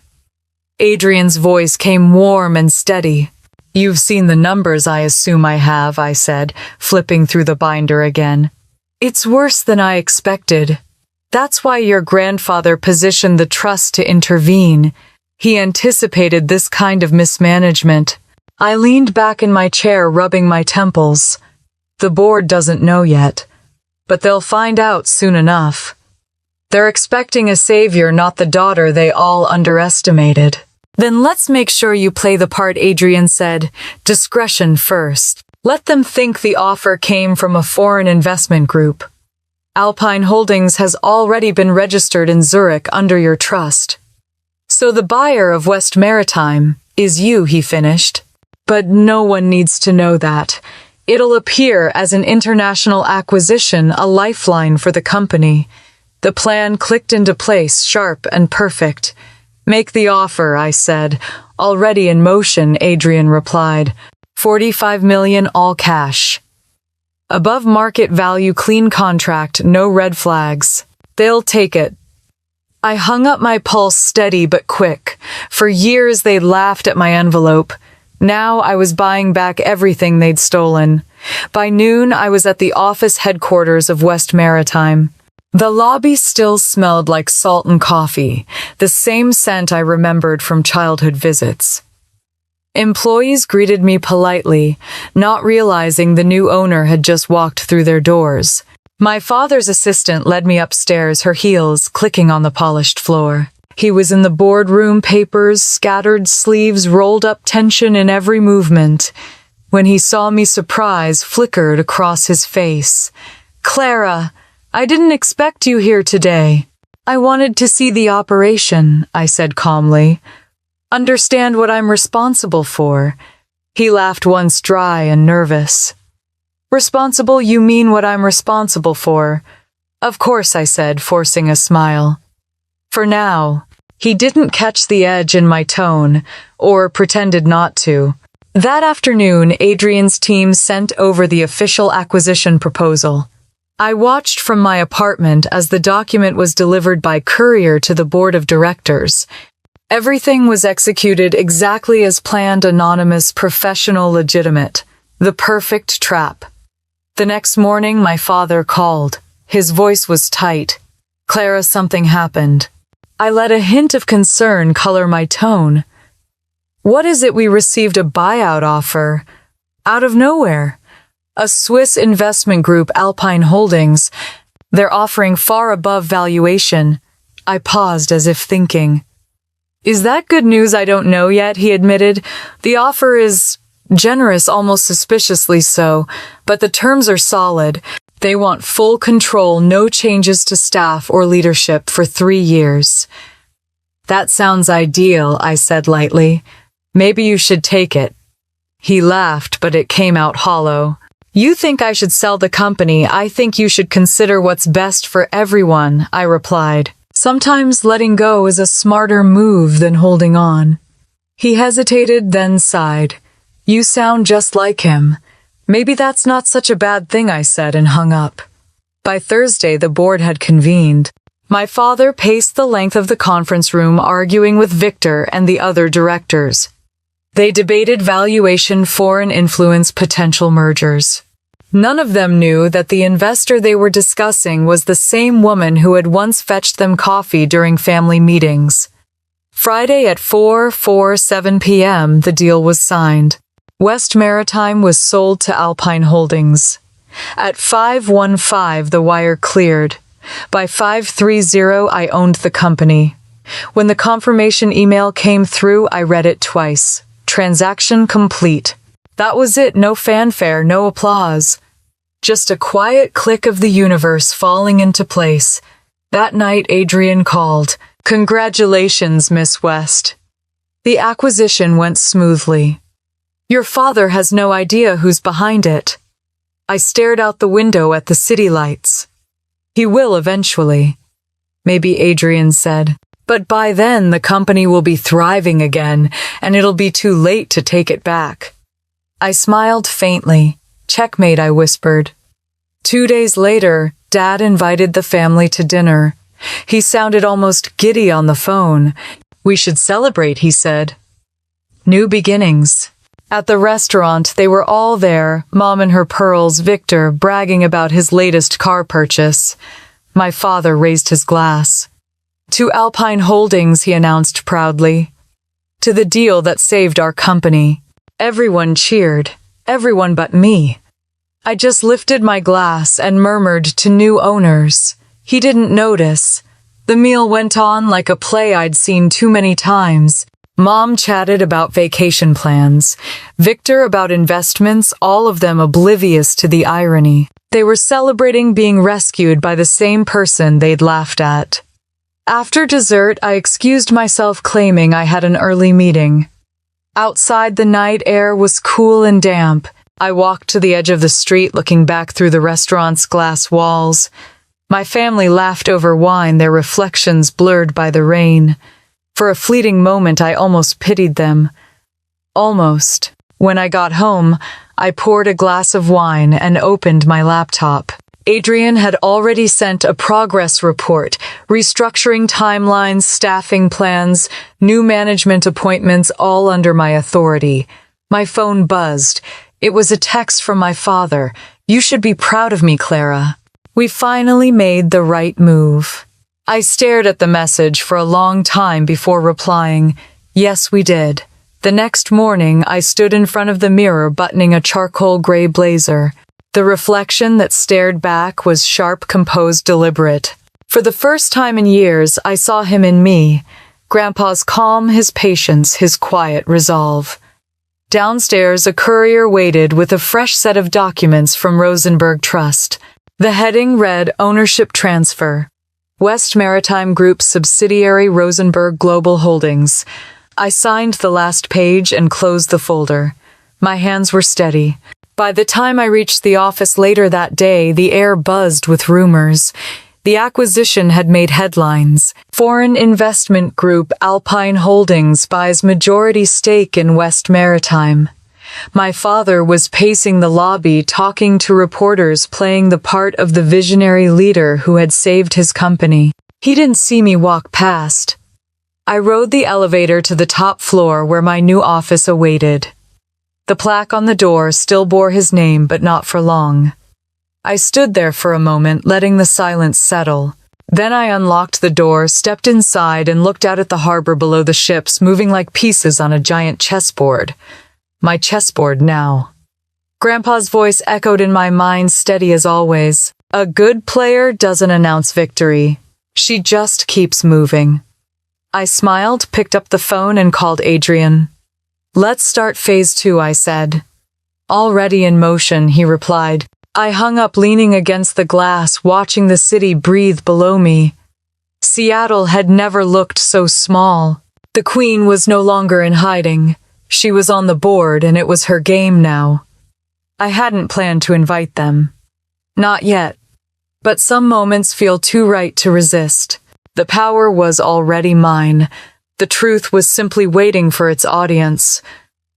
Speaker 1: Adrian's voice came warm and steady. You've seen the numbers, I assume I have, I said, flipping through the binder again. It's worse than I expected. That's why your grandfather positioned the trust to intervene. He anticipated this kind of mismanagement. I leaned back in my chair, rubbing my temples. The board doesn't know yet, but they'll find out soon enough. They're expecting a savior, not the daughter they all underestimated. Then let's make sure you play the part, Adrian said. Discretion first. Let them think the offer came from a foreign investment group. Alpine Holdings has already been registered in Zurich under your trust. So the buyer of West Maritime is you, he finished. But no one needs to know that. It'll appear as an international acquisition, a lifeline for the company. The plan clicked into place, sharp and perfect. Make the offer, I said. Already in motion, Adrian replied. 45 million, all cash. Above market value, clean contract, no red flags. They'll take it. I hung up my pulse, steady but quick. For years they'd laughed at my envelope. Now I was buying back everything they'd stolen. By noon, I was at the office headquarters of West Maritime. The lobby still smelled like salt and coffee, the same scent I remembered from childhood visits. Employees greeted me politely, not realizing the new owner had just walked through their doors. My father's assistant led me upstairs, her heels clicking on the polished floor. He was in the boardroom, papers scattered, sleeves rolled up, tension in every movement. When he saw me, surprise flickered across his face. Clara, I didn't expect you here today. I wanted to see the operation, I said calmly. Understand what I'm responsible for. He laughed once, dry and nervous. Responsible? You mean what I'm responsible for? Of course, I said, forcing a smile. For now. He didn't catch the edge in my tone, or pretended not to. That afternoon, Adrian's team sent over the official acquisition proposal. I watched from my apartment as the document was delivered by courier to the board of directors. Everything was executed exactly as planned, anonymous, professional, legitimate. The perfect trap. The next morning, my father called. His voice was tight. Clara, something happened. I let a hint of concern color my tone. What is it? We received a buyout offer. Out of nowhere. A Swiss investment group, Alpine Holdings. They're offering far above valuation. I paused as if thinking. Is that good news? I don't know yet, he admitted. The offer is generous, almost suspiciously so, but the terms are solid. They want full control, no changes to staff or leadership for 3 years. That sounds ideal, I said lightly. Maybe you should take it. He laughed, but it came out hollow. You think I should sell the company. I think you should consider what's best for everyone, I replied. Sometimes letting go is a smarter move than holding on. He hesitated, then sighed. You sound just like him. Maybe that's not such a bad thing, I said, and hung up. By Thursday, the board had convened. My father paced the length of the conference room arguing with Victor and the other directors. They debated valuation, foreign influence, potential mergers. None of them knew that the investor they were discussing was the same woman who had once fetched them coffee during family meetings. Friday at 4:47 p.m., the deal was signed. West Maritime was sold to Alpine Holdings. At 5:15, the wire cleared. By 5:30, I owned the company. When the confirmation email came through, I read it twice. Transaction complete. That was it. No fanfare, no applause. Just a quiet click of the universe falling into place. That night, Adrian called. "Congratulations, Miss West. The acquisition went smoothly. Your father has no idea who's behind it." I stared out the window at the city lights. "He will eventually," maybe Adrian said. "But by then the company will be thriving again, and it'll be too late to take it back." I smiled faintly. "Checkmate," I whispered. 2 days later, Dad invited the family to dinner. He sounded almost giddy on the phone. "We should celebrate," he said. New beginnings. At the restaurant, they were all there, Mom in her pearls, Victor bragging about his latest car purchase. My father raised his glass. "To Alpine Holdings," he announced proudly. "To the deal that saved our company." Everyone cheered. Everyone but me. I just lifted my glass and murmured to new owners. He didn't notice. The meal went on like a play I'd seen too many times. Mom chatted about vacation plans. Victor about investments, all of them oblivious to the irony. They were celebrating being rescued by the same person they'd laughed at. After dessert, I excused myself, claiming I had an early meeting. Outside, the night air was cool and damp. I walked to the edge of the street, looking back through the restaurant's glass walls. My family laughed over wine, their reflections blurred by the rain. For a fleeting moment, I almost pitied them. Almost. When I got home, I poured a glass of wine and opened my laptop. Adrian had already sent a progress report, restructuring timelines, staffing plans, new management appointments, all under my authority. My phone buzzed. It was a text from my father. "You should be proud of me, Clara. We finally made the right move." I stared at the message for a long time before replying, "Yes, we did." The next morning, I stood in front of the mirror buttoning a charcoal gray blazer. The reflection that stared back was sharp, composed, deliberate. For the first time in years, I saw him in me. Grandpa's calm, his patience, his quiet resolve. Downstairs, a courier waited with a fresh set of documents from Rosenberg Trust. The heading read Ownership Transfer. West Maritime Group subsidiary Rosenberg Global Holdings. I signed the last page and closed the folder. My hands were steady. By the time I reached the office later that day, the air buzzed with rumors. The acquisition had made headlines. Foreign investment group Alpine Holdings buys majority stake in West Maritime. My father was pacing the lobby, talking to reporters, playing the part of the visionary leader who had saved his company. He didn't see me walk past. I rode the elevator to the top floor where my new office awaited. The plaque on the door still bore his name, but not for long. I stood there for a moment, letting the silence settle. Then I unlocked the door, stepped inside, and looked out at the harbor below, the ships moving like pieces on a giant chessboard. My chessboard now. Grandpa's voice echoed in my mind, steady as always. "A good player doesn't announce victory. She just keeps moving." I smiled, picked up the phone, and called Adrian. "Let's start phase 2, I said. "Already in motion," he replied. I hung up, leaning against the glass, watching the city breathe below me. Seattle had never looked so small. The Queen was no longer in hiding. She was on the board, and it was her game now. I hadn't planned to invite them. Not yet. But some moments feel too right to resist. The power was already mine. The truth was simply waiting for its audience.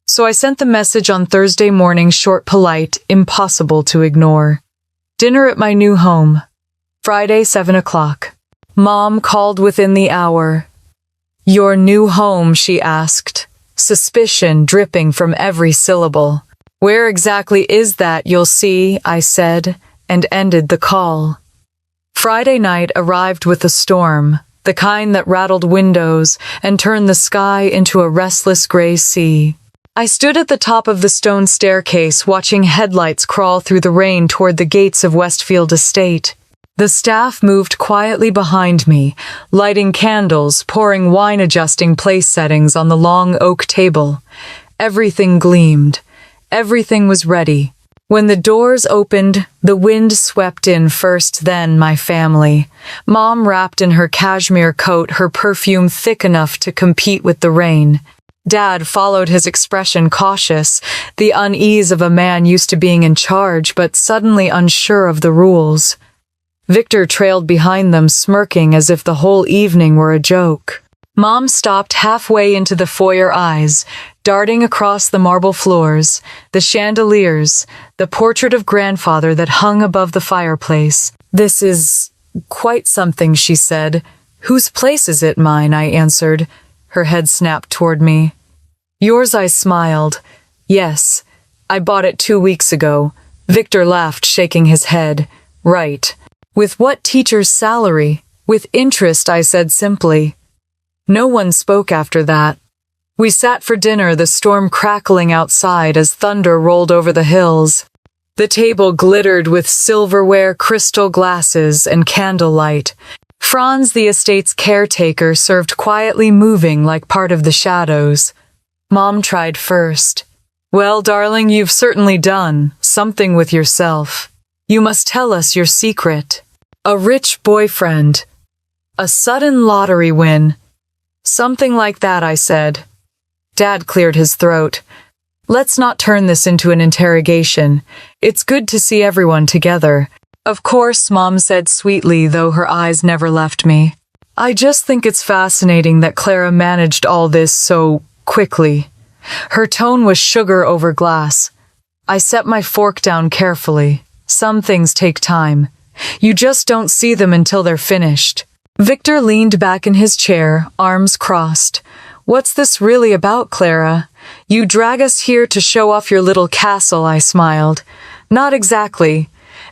Speaker 1: So I sent the message on Thursday morning, short, polite, impossible to ignore. Dinner at my new home. Friday, 7 o'clock. Mom called within the hour. "Your new home?" she asked, suspicion dripping from every syllable. "Where exactly is that? You'll see," I said, and ended the call. Friday night arrived with a storm, the kind that rattled windows and turned the sky into a restless gray sea. I stood at the top of the stone staircase watching headlights crawl through the rain toward the gates of Westfield Estate. The staff moved quietly behind me, lighting candles, pouring wine-adjusting place settings on the long oak table. Everything gleamed. Everything was ready. When the doors opened, the wind swept in first, then my family. Mom wrapped in her cashmere coat, her perfume thick enough to compete with the rain. Dad followed, his expression cautious, the unease of a man used to being in charge but suddenly unsure of the rules. Victor trailed behind them, smirking as if the whole evening were a joke. Mom stopped halfway into the foyer, eyes darting across the marble floors, the chandeliers, the portrait of grandfather that hung above the fireplace. "This is quite something," she said. "Whose place is it?" "Mine," I answered. Her head snapped toward me. "Yours?" I smiled. "Yes, I bought it 2 weeks ago." Victor laughed, shaking his head. "Right. With what teacher's salary?" "With interest," I said simply. No one spoke after that. We sat for dinner, the storm crackling outside as thunder rolled over the hills. The table glittered with silverware, crystal glasses, and candlelight. Franz, the estate's caretaker, served quietly, moving like part of the shadows. Mom tried first. "Well, darling, you've certainly done something with yourself. You must tell us your secret." "A rich boyfriend. A sudden lottery win." "Something like that," I said. Dad cleared his throat. "Let's not turn this into an interrogation. It's good to see everyone together." "Of course," Mom said sweetly, though her eyes never left me. "I just think it's fascinating that Clara managed all this so quickly." Her tone was sugar over glass. I set my fork down carefully. Some things take time. You just don't see them until they're finished. Victor leaned back in his chair, arms crossed. "What's this really about, Clara? You drag us here to show off your little castle," I smiled. "Not exactly."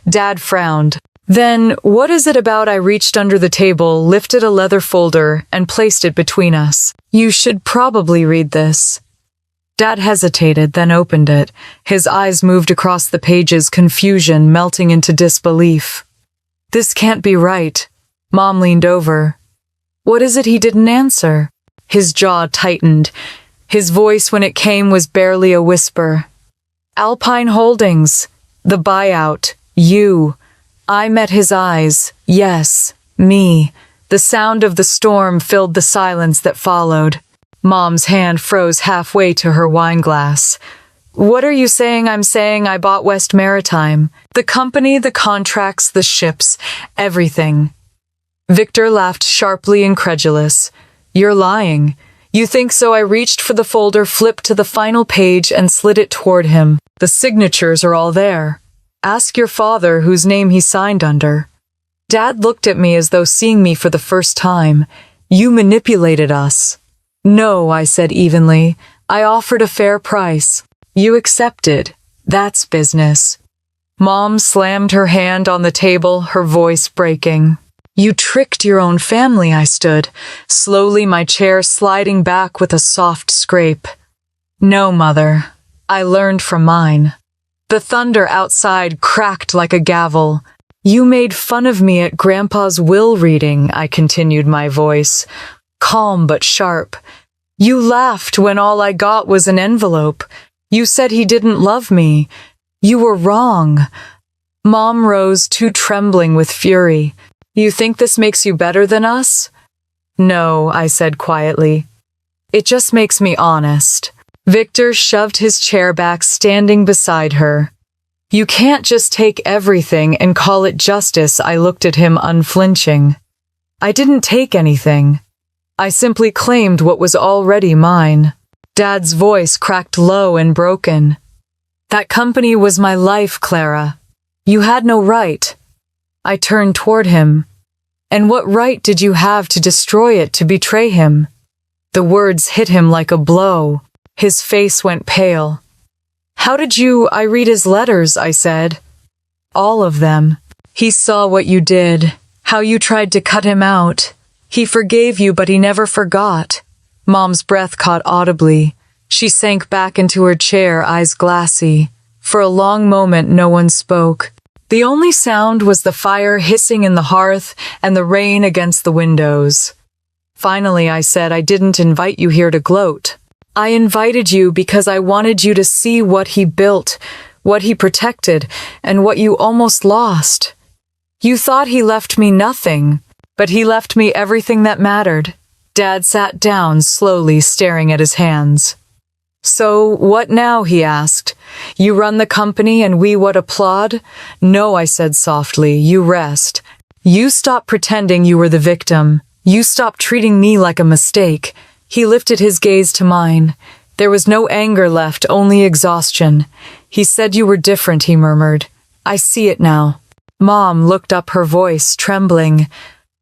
Speaker 1: Dad frowned. "Then, what is it about?" I reached under the table, lifted a leather folder, and placed it between us. "You should probably read this." Dad hesitated, then opened it. His eyes moved across the pages, confusion melting into disbelief. "This can't be right." Mom leaned over. "What is it?" He didn't answer. His jaw tightened. His voice, when it came, was barely a whisper. "Alpine Holdings. The buyout. You." I met his eyes. Yes, me. The sound of the storm filled the silence that followed. Mom's hand froze halfway to her wineglass. "What are you saying?" "I'm saying I bought West Maritime. The company, the contracts, the ships, everything." Victor laughed sharply, incredulous. "You're lying." "You think so?" I reached for the folder, flipped to the final page, and slid it toward him. "The signatures are all there. Ask your father whose name he signed under." Dad looked at me as though seeing me for the first time. "You manipulated us." "No," I said evenly. "I offered a fair price. You accepted. That's business." Mom slammed her hand on the table, her voice breaking. "You tricked your own family." I stood, slowly, my chair sliding back with a soft scrape. "No, Mother. I learned from mine." The thunder outside cracked like a gavel. "You made fun of me at Grandpa's will reading," I continued, my voice calm but sharp. "You laughed when all I got was an envelope. You said he didn't love me. You were wrong." Mom rose, too trembling with fury. "You think this makes you better than us?" "No," I said quietly. "It just makes me honest." Victor shoved his chair back, standing beside her. "You can't just take everything and call it justice." I looked at him, unflinching. "I didn't take anything. I simply claimed what was already mine." Dad's voice cracked low and broken. "That company was my life, Clara. You had no right." I turned toward him. And what right did you have to destroy it, to betray him? The words hit him like a blow. His face went pale. How did you? I read his letters, I said. All of them. He saw what you did, how you tried to cut him out. He forgave you, but he never forgot. Mom's breath caught audibly. She sank back into her chair, eyes glassy. For a long moment, no one spoke. The only sound was the fire hissing in the hearth and the rain against the windows. Finally, I said, I didn't invite you here to gloat. I invited you because I wanted you to see what he built, what he protected, and what you almost lost. You thought he left me nothing, but he left me everything that mattered. Dad sat down slowly, staring at his hands. So, what now? He asked. You run the company and we what applaud? No, I said softly, you rest. You stop pretending you were the victim. You stop treating me like a mistake. He lifted his gaze to mine. There was no anger left, only exhaustion. He said you were different, he murmured. I see it now. Mom looked up, her voice trembling.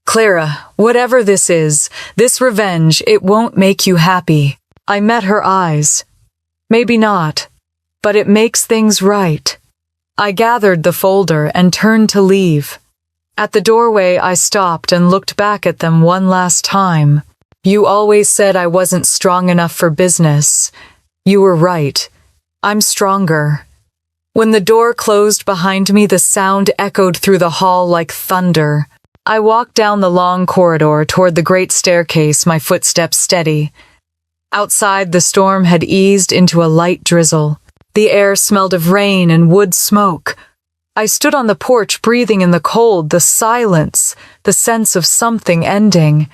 Speaker 1: Clara, whatever this is, this revenge, it won't make you happy. I met her eyes. Maybe not, but it makes things right. I gathered the folder and turned to leave. At the doorway, I stopped and looked back at them one last time. You always said I wasn't strong enough for business. You were right. I'm stronger. When the door closed behind me, the sound echoed through the hall like thunder. I walked down the long corridor toward the great staircase, my footsteps steady. Outside, the storm had eased into a light drizzle. The air smelled of rain and wood smoke. I stood on the porch, breathing in the cold, the silence, the sense of something ending.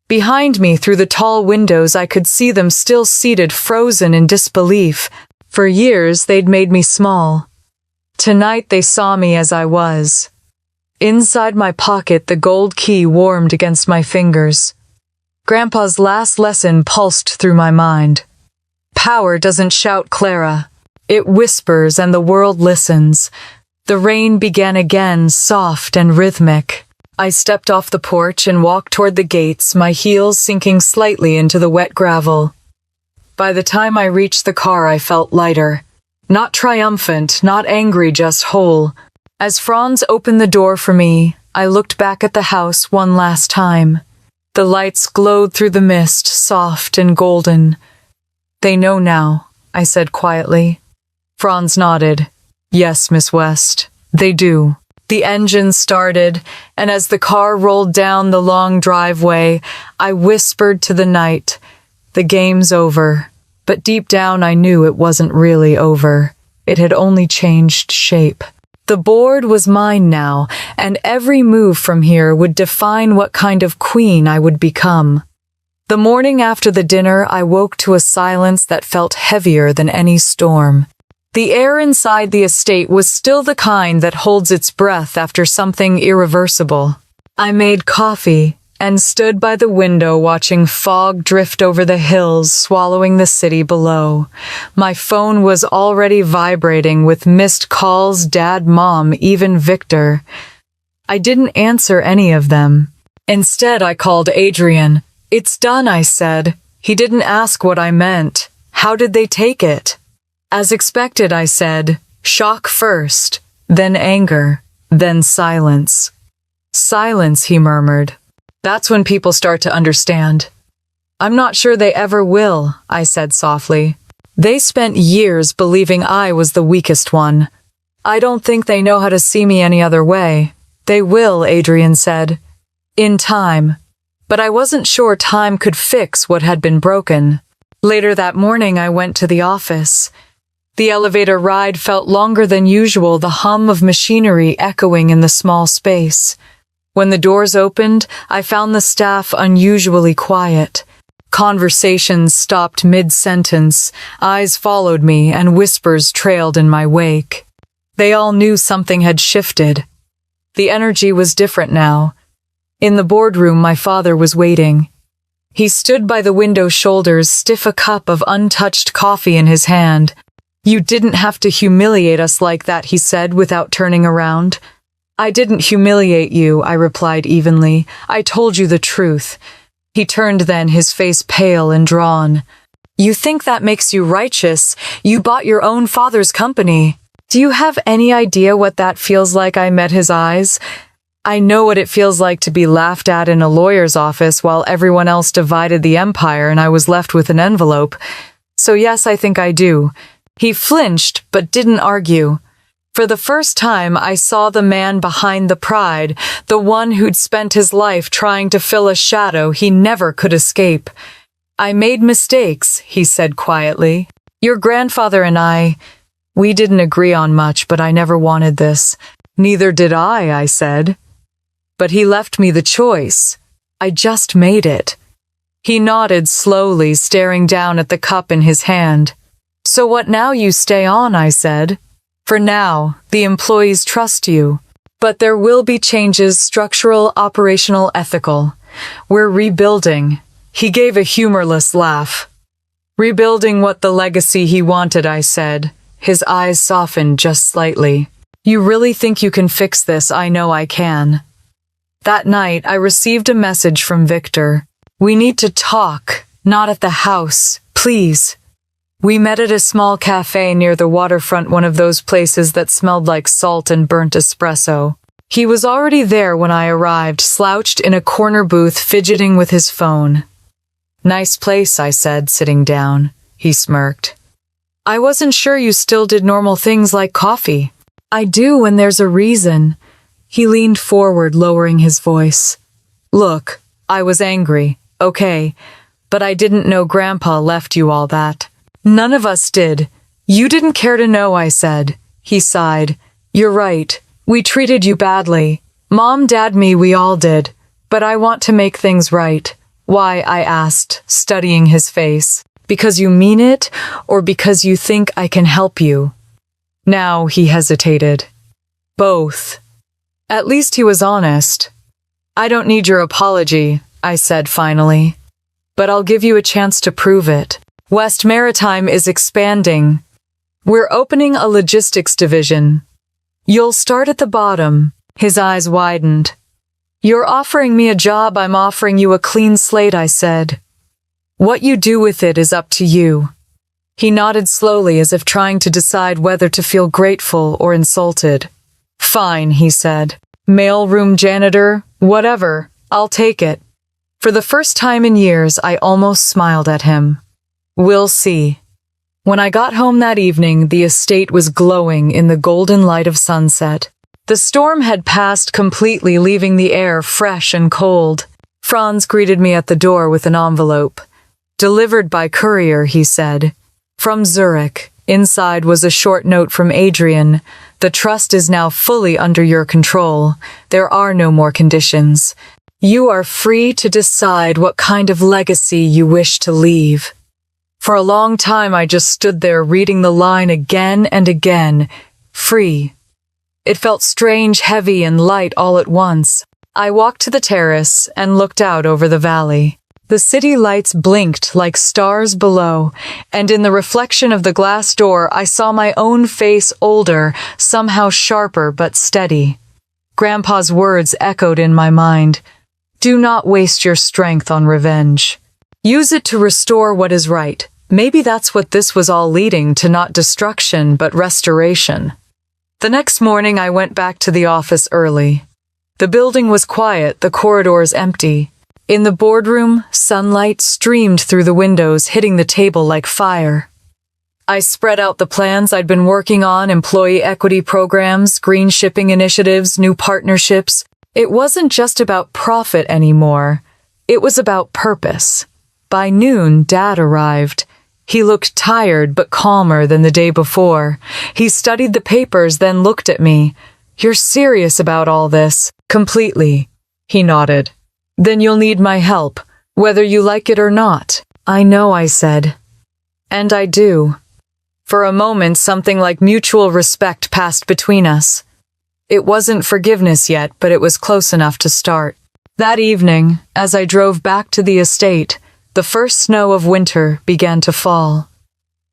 Speaker 1: Behind me, through the tall windows, I could see them still seated, frozen in disbelief. For years, they'd made me small. Tonight, they saw me as I was. Inside my pocket, the gold key warmed against my fingers. Grandpa's last lesson pulsed through my mind. Power doesn't shout, Clara. It whispers and the world listens. The rain began again, soft and rhythmic. I stepped off the porch and walked toward the gates, my heels sinking slightly into the wet gravel. By the time I reached the car, I felt lighter. Not triumphant, not angry, just whole. As Franz opened the door for me, I looked back at the house one last time. The lights glowed through the mist, soft and golden. They know now, I said quietly. Franz nodded. Yes, Miss West, they do. The engine started, and as the car rolled down the long driveway, I whispered to the night, the game's over. But deep down I knew it wasn't really over. It had only changed shape. The board was mine now, and every move from here would define what kind of queen I would become. The morning after the dinner, I woke to a silence that felt heavier than any storm. The air inside the estate was still the kind that holds its breath after something irreversible. I made coffee and stood by the window watching fog drift over the hills, swallowing the city below. My phone was already vibrating with missed calls, Dad, Mom, even Victor. I didn't answer any of them. Instead, I called Adrian. It's done, I said. He didn't ask what I meant. How did they take it? As expected, I said. Shock first, then anger, then silence. Silence, he murmured. That's when people start to understand. I'm not sure they ever will, I said softly. They spent years believing I was the weakest one. I don't think they know how to see me any other way. They will, Adrian said. In time. But I wasn't sure time could fix what had been broken. Later that morning, I went to the office. The elevator ride felt longer than usual, the hum of machinery echoing in the small space. When the doors opened, I found the staff unusually quiet. Conversations stopped mid-sentence, eyes followed me, and whispers trailed in my wake. They all knew something had shifted. The energy was different now. In the boardroom, my father was waiting. He stood by the window, shoulders stiff, a cup of untouched coffee in his hand. You didn't have to humiliate us like that, he said without turning around. I didn't humiliate you, I replied evenly. I told you the truth. He turned then, his face pale and drawn. You think that makes you righteous? You bought your own father's company. Do you have any idea what that feels like? I met his eyes. I know what it feels like to be laughed at in a lawyer's office while everyone else divided the empire and I was left with an envelope. So yes, I think I do. He flinched, but didn't argue. For the first time, I saw the man behind the pride, the one who'd spent his life trying to fill a shadow he never could escape. I made mistakes, he said quietly. Your grandfather and we didn't agree on much, but I never wanted this. Neither did I said. But he left me the choice. I just made it. He nodded slowly, staring down at the cup in his hand. So what now? You stay on, I said. For now, the employees trust you. But there will be changes, structural, operational, ethical. We're rebuilding. He gave a humorless laugh. Rebuilding what? The legacy he wanted, I said. His eyes softened just slightly. You really think you can fix this? I know I can. That night, I received a message from Victor. We need to talk, not at the house, please. We met at a small cafe near the waterfront, one of those places that smelled like salt and burnt espresso. He was already there when I arrived, slouched in a corner booth, fidgeting with his phone. Nice place, I said, sitting down. He smirked. I wasn't sure you still did normal things like coffee. I do when there's a reason. He leaned forward, lowering his voice. Look, I was angry, okay, but I didn't know Grandpa left you all that. None of us did. You didn't care to know, I said. He sighed. You're right. We treated you badly. Mom, Dad, me, we all did. But I want to make things right. Why? I asked, studying his face. Because you mean it, or because you think I can help you? Now he hesitated. Both. At least he was honest. I don't need your apology, I said finally. But I'll give you a chance to prove it. West Maritime is expanding. We're opening a logistics division. You'll start at the bottom. His eyes widened. You're offering me a job, I'm offering you a clean slate, I said. What you do with it is up to you. He nodded slowly as if trying to decide whether to feel grateful or insulted. Fine, he said. Mailroom janitor, whatever, I'll take it. For the first time in years, I almost smiled at him. We'll see. When I got home that evening, the estate was glowing in the golden light of sunset. The storm had passed completely, leaving the air fresh and cold. Franz greeted me at the door with an envelope. Delivered by courier, he said. From Zurich. Inside was a short note from Adrian. The trust is now fully under your control. There are no more conditions. You are free to decide what kind of legacy you wish to leave. For a long time, I just stood there reading the line again and again. Free. It felt strange, heavy, and light all at once. I walked to the terrace and looked out over the valley. The city lights blinked like stars below, and in the reflection of the glass door I saw my own face, older, somehow sharper but steady. Grandpa's words echoed in my mind. Do not waste your strength on revenge. Use it to restore what is right. Maybe that's what this was all leading to, not destruction but restoration. The next morning I went back to the office early. The building was quiet, the corridors empty. In the boardroom, sunlight streamed through the windows, hitting the table like fire. I spread out the plans I'd been working on, employee equity programs, green shipping initiatives, new partnerships. It wasn't just about profit anymore. It was about purpose. By noon, Dad arrived. He looked tired but calmer than the day before. He studied the papers, then looked at me. You're serious about all this? Completely. He nodded. Then you'll need my help, whether you like it or not. I know, I said. And I do. For a moment, something like mutual respect passed between us. It wasn't forgiveness yet, but it was close enough to start. That evening, as I drove back to the estate, the first snow of winter began to fall.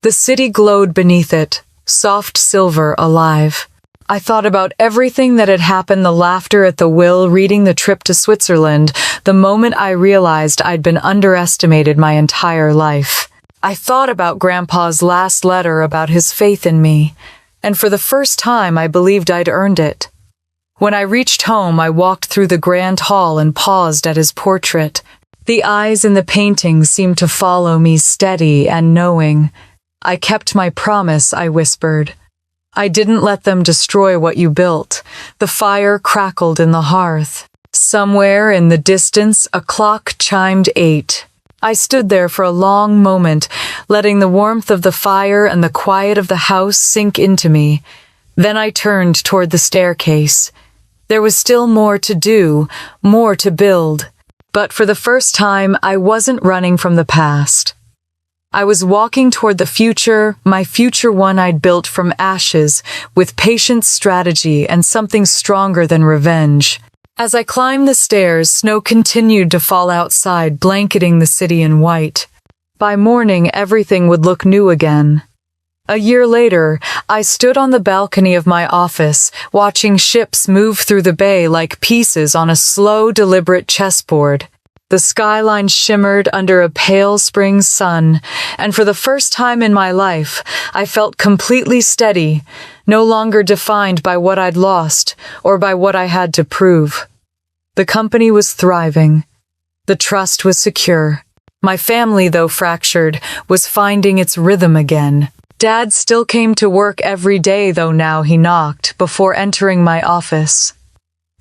Speaker 1: The city glowed beneath it, soft silver, alive. I thought about everything that had happened, the laughter at the will, reading the trip to Switzerland, the moment I realized I'd been underestimated my entire life. I thought about Grandpa's last letter, about his faith in me, and for the first time I believed I'd earned it. When I reached home, I walked through the grand hall and paused at his portrait. The eyes in the painting seemed to follow me, steady and knowing. "I kept my promise," I whispered. "I didn't let them destroy what you built." The fire crackled in the hearth. Somewhere in the distance, a clock chimed 8. I stood there for a long moment, letting the warmth of the fire and the quiet of the house sink into me. Then I turned toward the staircase. There was still more to do, more to build. But for the first time, I wasn't running from the past. I was walking toward the future, my future, one I'd built from ashes, with patience, strategy, and something stronger than revenge. As I climbed the stairs, snow continued to fall outside, blanketing the city in white. By morning, everything would look new again. A year later, I stood on the balcony of my office, watching ships move through the bay like pieces on a slow, deliberate chessboard. The skyline shimmered under a pale spring sun, and for the first time in my life, I felt completely steady, no longer defined by what I'd lost or by what I had to prove. The company was thriving. The trust was secure. My family, though fractured, was finding its rhythm again. Dad still came to work every day, though now he knocked before entering my office.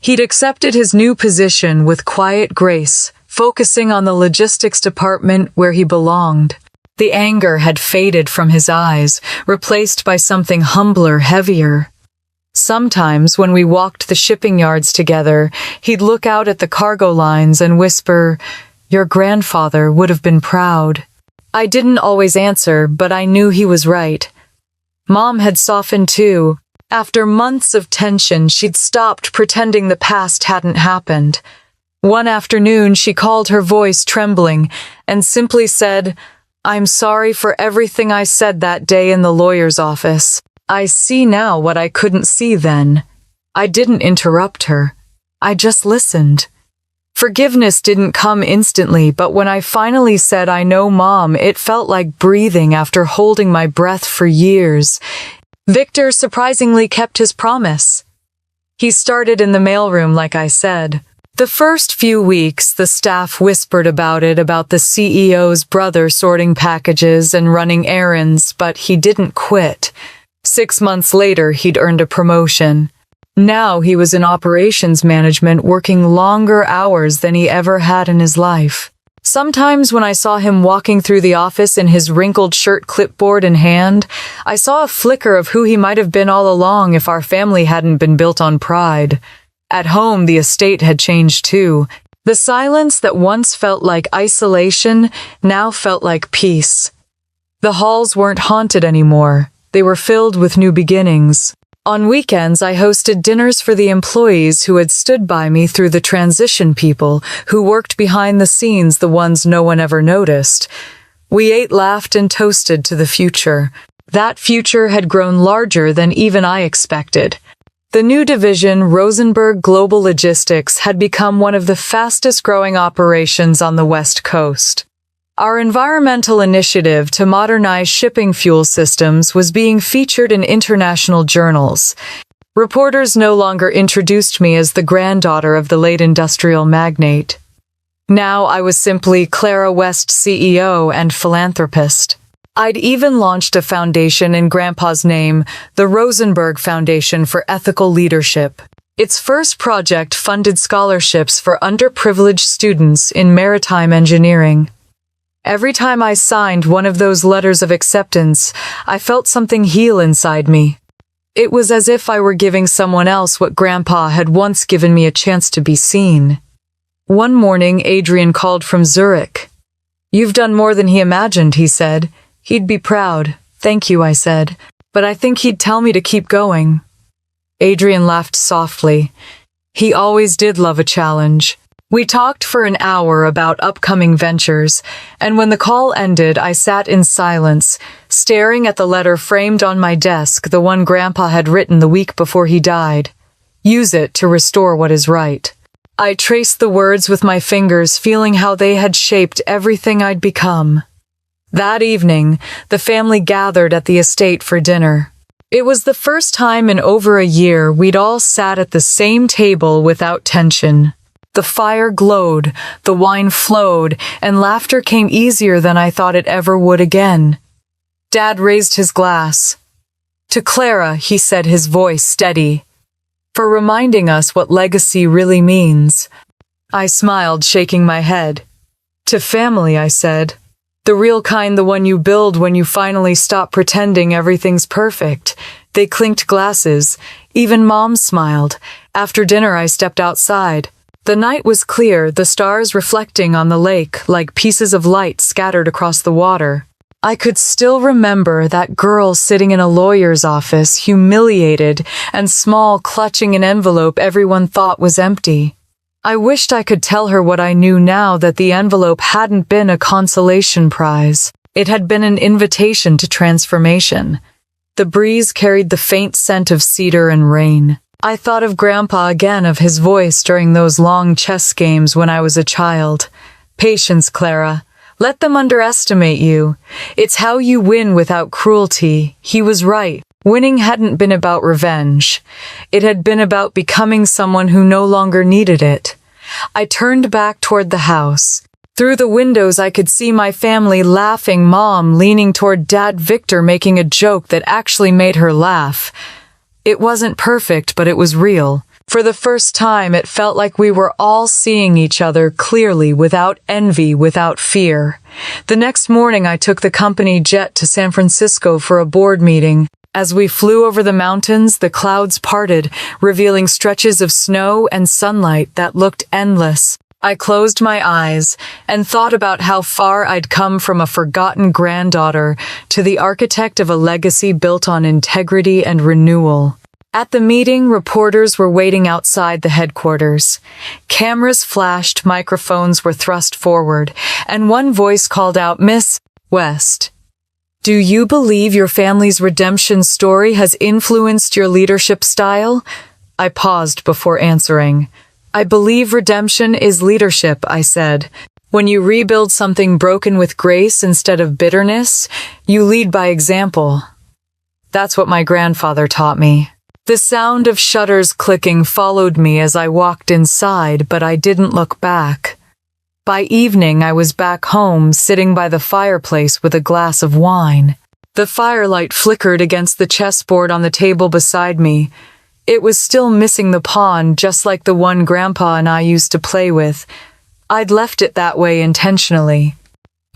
Speaker 1: He'd accepted his new position with quiet grace, focusing on the logistics department where he belonged. The anger had faded from his eyes, replaced by something humbler, heavier. Sometimes, when we walked the shipping yards together, he'd look out at the cargo lines and whisper, "Your grandfather would have been proud." I didn't always answer, but I knew he was right. Mom had softened too. After months of tension, she'd stopped pretending the past hadn't happened. One afternoon, she called, her voice trembling, and simply said, "I'm sorry for everything I said that day in the lawyer's office. I see now what I couldn't see then." I didn't interrupt her. I just listened. Forgiveness didn't come instantly, but when I finally said, "I know, Mom," it felt like breathing after holding my breath for years. Victor surprisingly kept his promise. He started in the mailroom, like I said. The first few weeks, the staff whispered about it, about the CEO's brother sorting packages and running errands, but he didn't quit. 6 months later, he'd earned a promotion. Now he was in operations management, working longer hours than he ever had in his life. Sometimes when I saw him walking through the office in his wrinkled shirt, clipboard in hand, I saw a flicker of who he might have been all along if our family hadn't been built on pride. At home, the estate had changed too. The silence that once felt like isolation now felt like peace. The halls weren't haunted anymore. They were filled with new beginnings. On weekends, I hosted dinners for the employees who had stood by me through the transition, people who worked behind the scenes, the ones no one ever noticed. We ate, laughed, and toasted to the future. That future had grown larger than even I expected. The new division, Rosenberg Global Logistics, had become one of the fastest-growing operations on the West Coast. Our environmental initiative to modernize shipping fuel systems was being featured in international journals. Reporters no longer introduced me as the granddaughter of the late industrial magnate. Now I was simply Clara West, CEO and philanthropist. I'd even launched a foundation in Grandpa's name, the Rosenberg Foundation for Ethical Leadership. Its first project funded scholarships for underprivileged students in maritime engineering. Every time I signed one of those letters of acceptance, I felt something heal inside me. It was as if I were giving someone else what Grandpa had once given me, a chance to be seen. One morning, Adrian called from Zurich. "You've done more than he imagined," he said. "He'd be proud." "Thank you," I said. "But I think he'd tell me to keep going." Adrian laughed softly. He always did love a challenge. We talked for an hour about upcoming ventures, and when the call ended, I sat in silence, staring at the letter framed on my desk, the one Grandpa had written the week before he died. Use it to restore what is right. I traced the words with my fingers, feeling how they had shaped everything I'd become. That evening, the family gathered at the estate for dinner. It was the first time in over a year we'd all sat at the same table without tension. The fire glowed, the wine flowed, and laughter came easier than I thought it ever would again. Dad raised his glass. "To Clara," he said, his voice steady, "for reminding us what legacy really means." I smiled, shaking my head. "To family," I said. "The real kind, the one you build when you finally stop pretending everything's perfect." They clinked glasses. Even Mom smiled. After dinner, I stepped outside. The night was clear, the stars reflecting on the lake like pieces of light scattered across the water. I could still remember that girl sitting in a lawyer's office, humiliated and small, clutching an envelope everyone thought was empty. I wished I could tell her what I knew now, that the envelope hadn't been a consolation prize. It had been an invitation to transformation. The breeze carried the faint scent of cedar and rain. I thought of Grandpa again, of his voice during those long chess games when I was a child. "Patience, Clara. Let them underestimate you. It's how you win without cruelty." He was right. Winning hadn't been about revenge. It had been about becoming someone who no longer needed it. I turned back toward the house. Through the windows I could see my family laughing, Mom leaning toward Dad, Victor making a joke that actually made her laugh. It wasn't perfect, but it was real. For the first time, it felt like we were all seeing each other clearly, without envy, without fear. The next morning, I took the company jet to San Francisco for a board meeting. As we flew over the mountains, the clouds parted, revealing stretches of snow and sunlight that looked endless. I closed my eyes and thought about how far I'd come from a forgotten granddaughter to the architect of a legacy built on integrity and renewal. At the meeting, reporters were waiting outside the headquarters. Cameras flashed, microphones were thrust forward, and one voice called out, "Miss West, do you believe your family's redemption story has influenced your leadership style?" I paused before answering. "I believe redemption is leadership," I said. "When you rebuild something broken with grace instead of bitterness, you lead by example." That's what my grandfather taught me. The sound of shutters clicking followed me as I walked inside, but I didn't look back. By evening, I was back home, sitting by the fireplace with a glass of wine. The firelight flickered against the chessboard on the table beside me. It was still missing the pawn, just like the one Grandpa and I used to play with. I'd left it that way intentionally.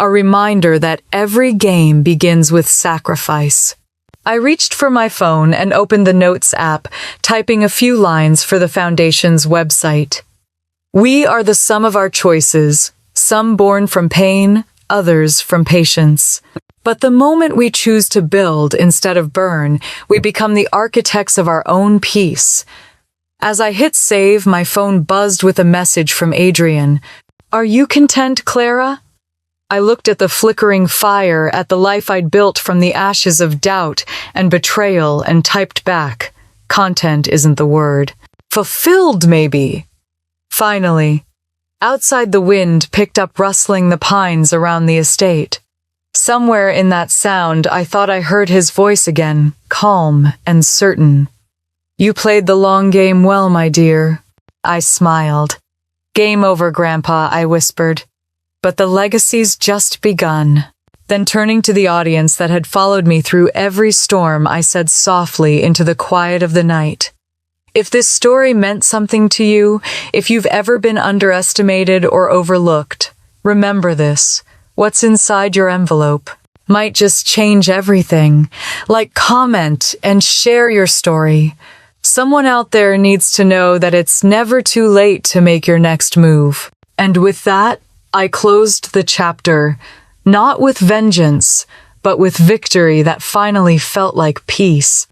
Speaker 1: A reminder that every game begins with sacrifice. I reached for my phone and opened the Notes app, typing a few lines for the Foundation's website. "We are the sum of our choices, some born from pain, others from patience. But the moment we choose to build instead of burn, we become the architects of our own peace." As I hit save, my phone buzzed with a message from Adrian. "Are you content, Clara?" I looked at the flickering fire, at the life I'd built from the ashes of doubt and betrayal, and typed back. Content isn't the word. Fulfilled, maybe. Finally, outside, the wind picked up rustling the pines around the estate. Somewhere in that sound, I thought I heard his voice again, calm and certain. "You played the long game well, my dear." I smiled. "Game over, Grandpa," I whispered. "But the legacy's just begun." Then, turning to the audience that had followed me through every storm, I said softly into the quiet of the night, "If this story meant something to you, if you've ever been underestimated or overlooked, remember this. What's inside your envelope might just change everything. Like, comment and share your story. Someone out there needs to know that it's never too late to make your next move." And with that, I closed the chapter, not with vengeance, but with victory that finally felt like peace.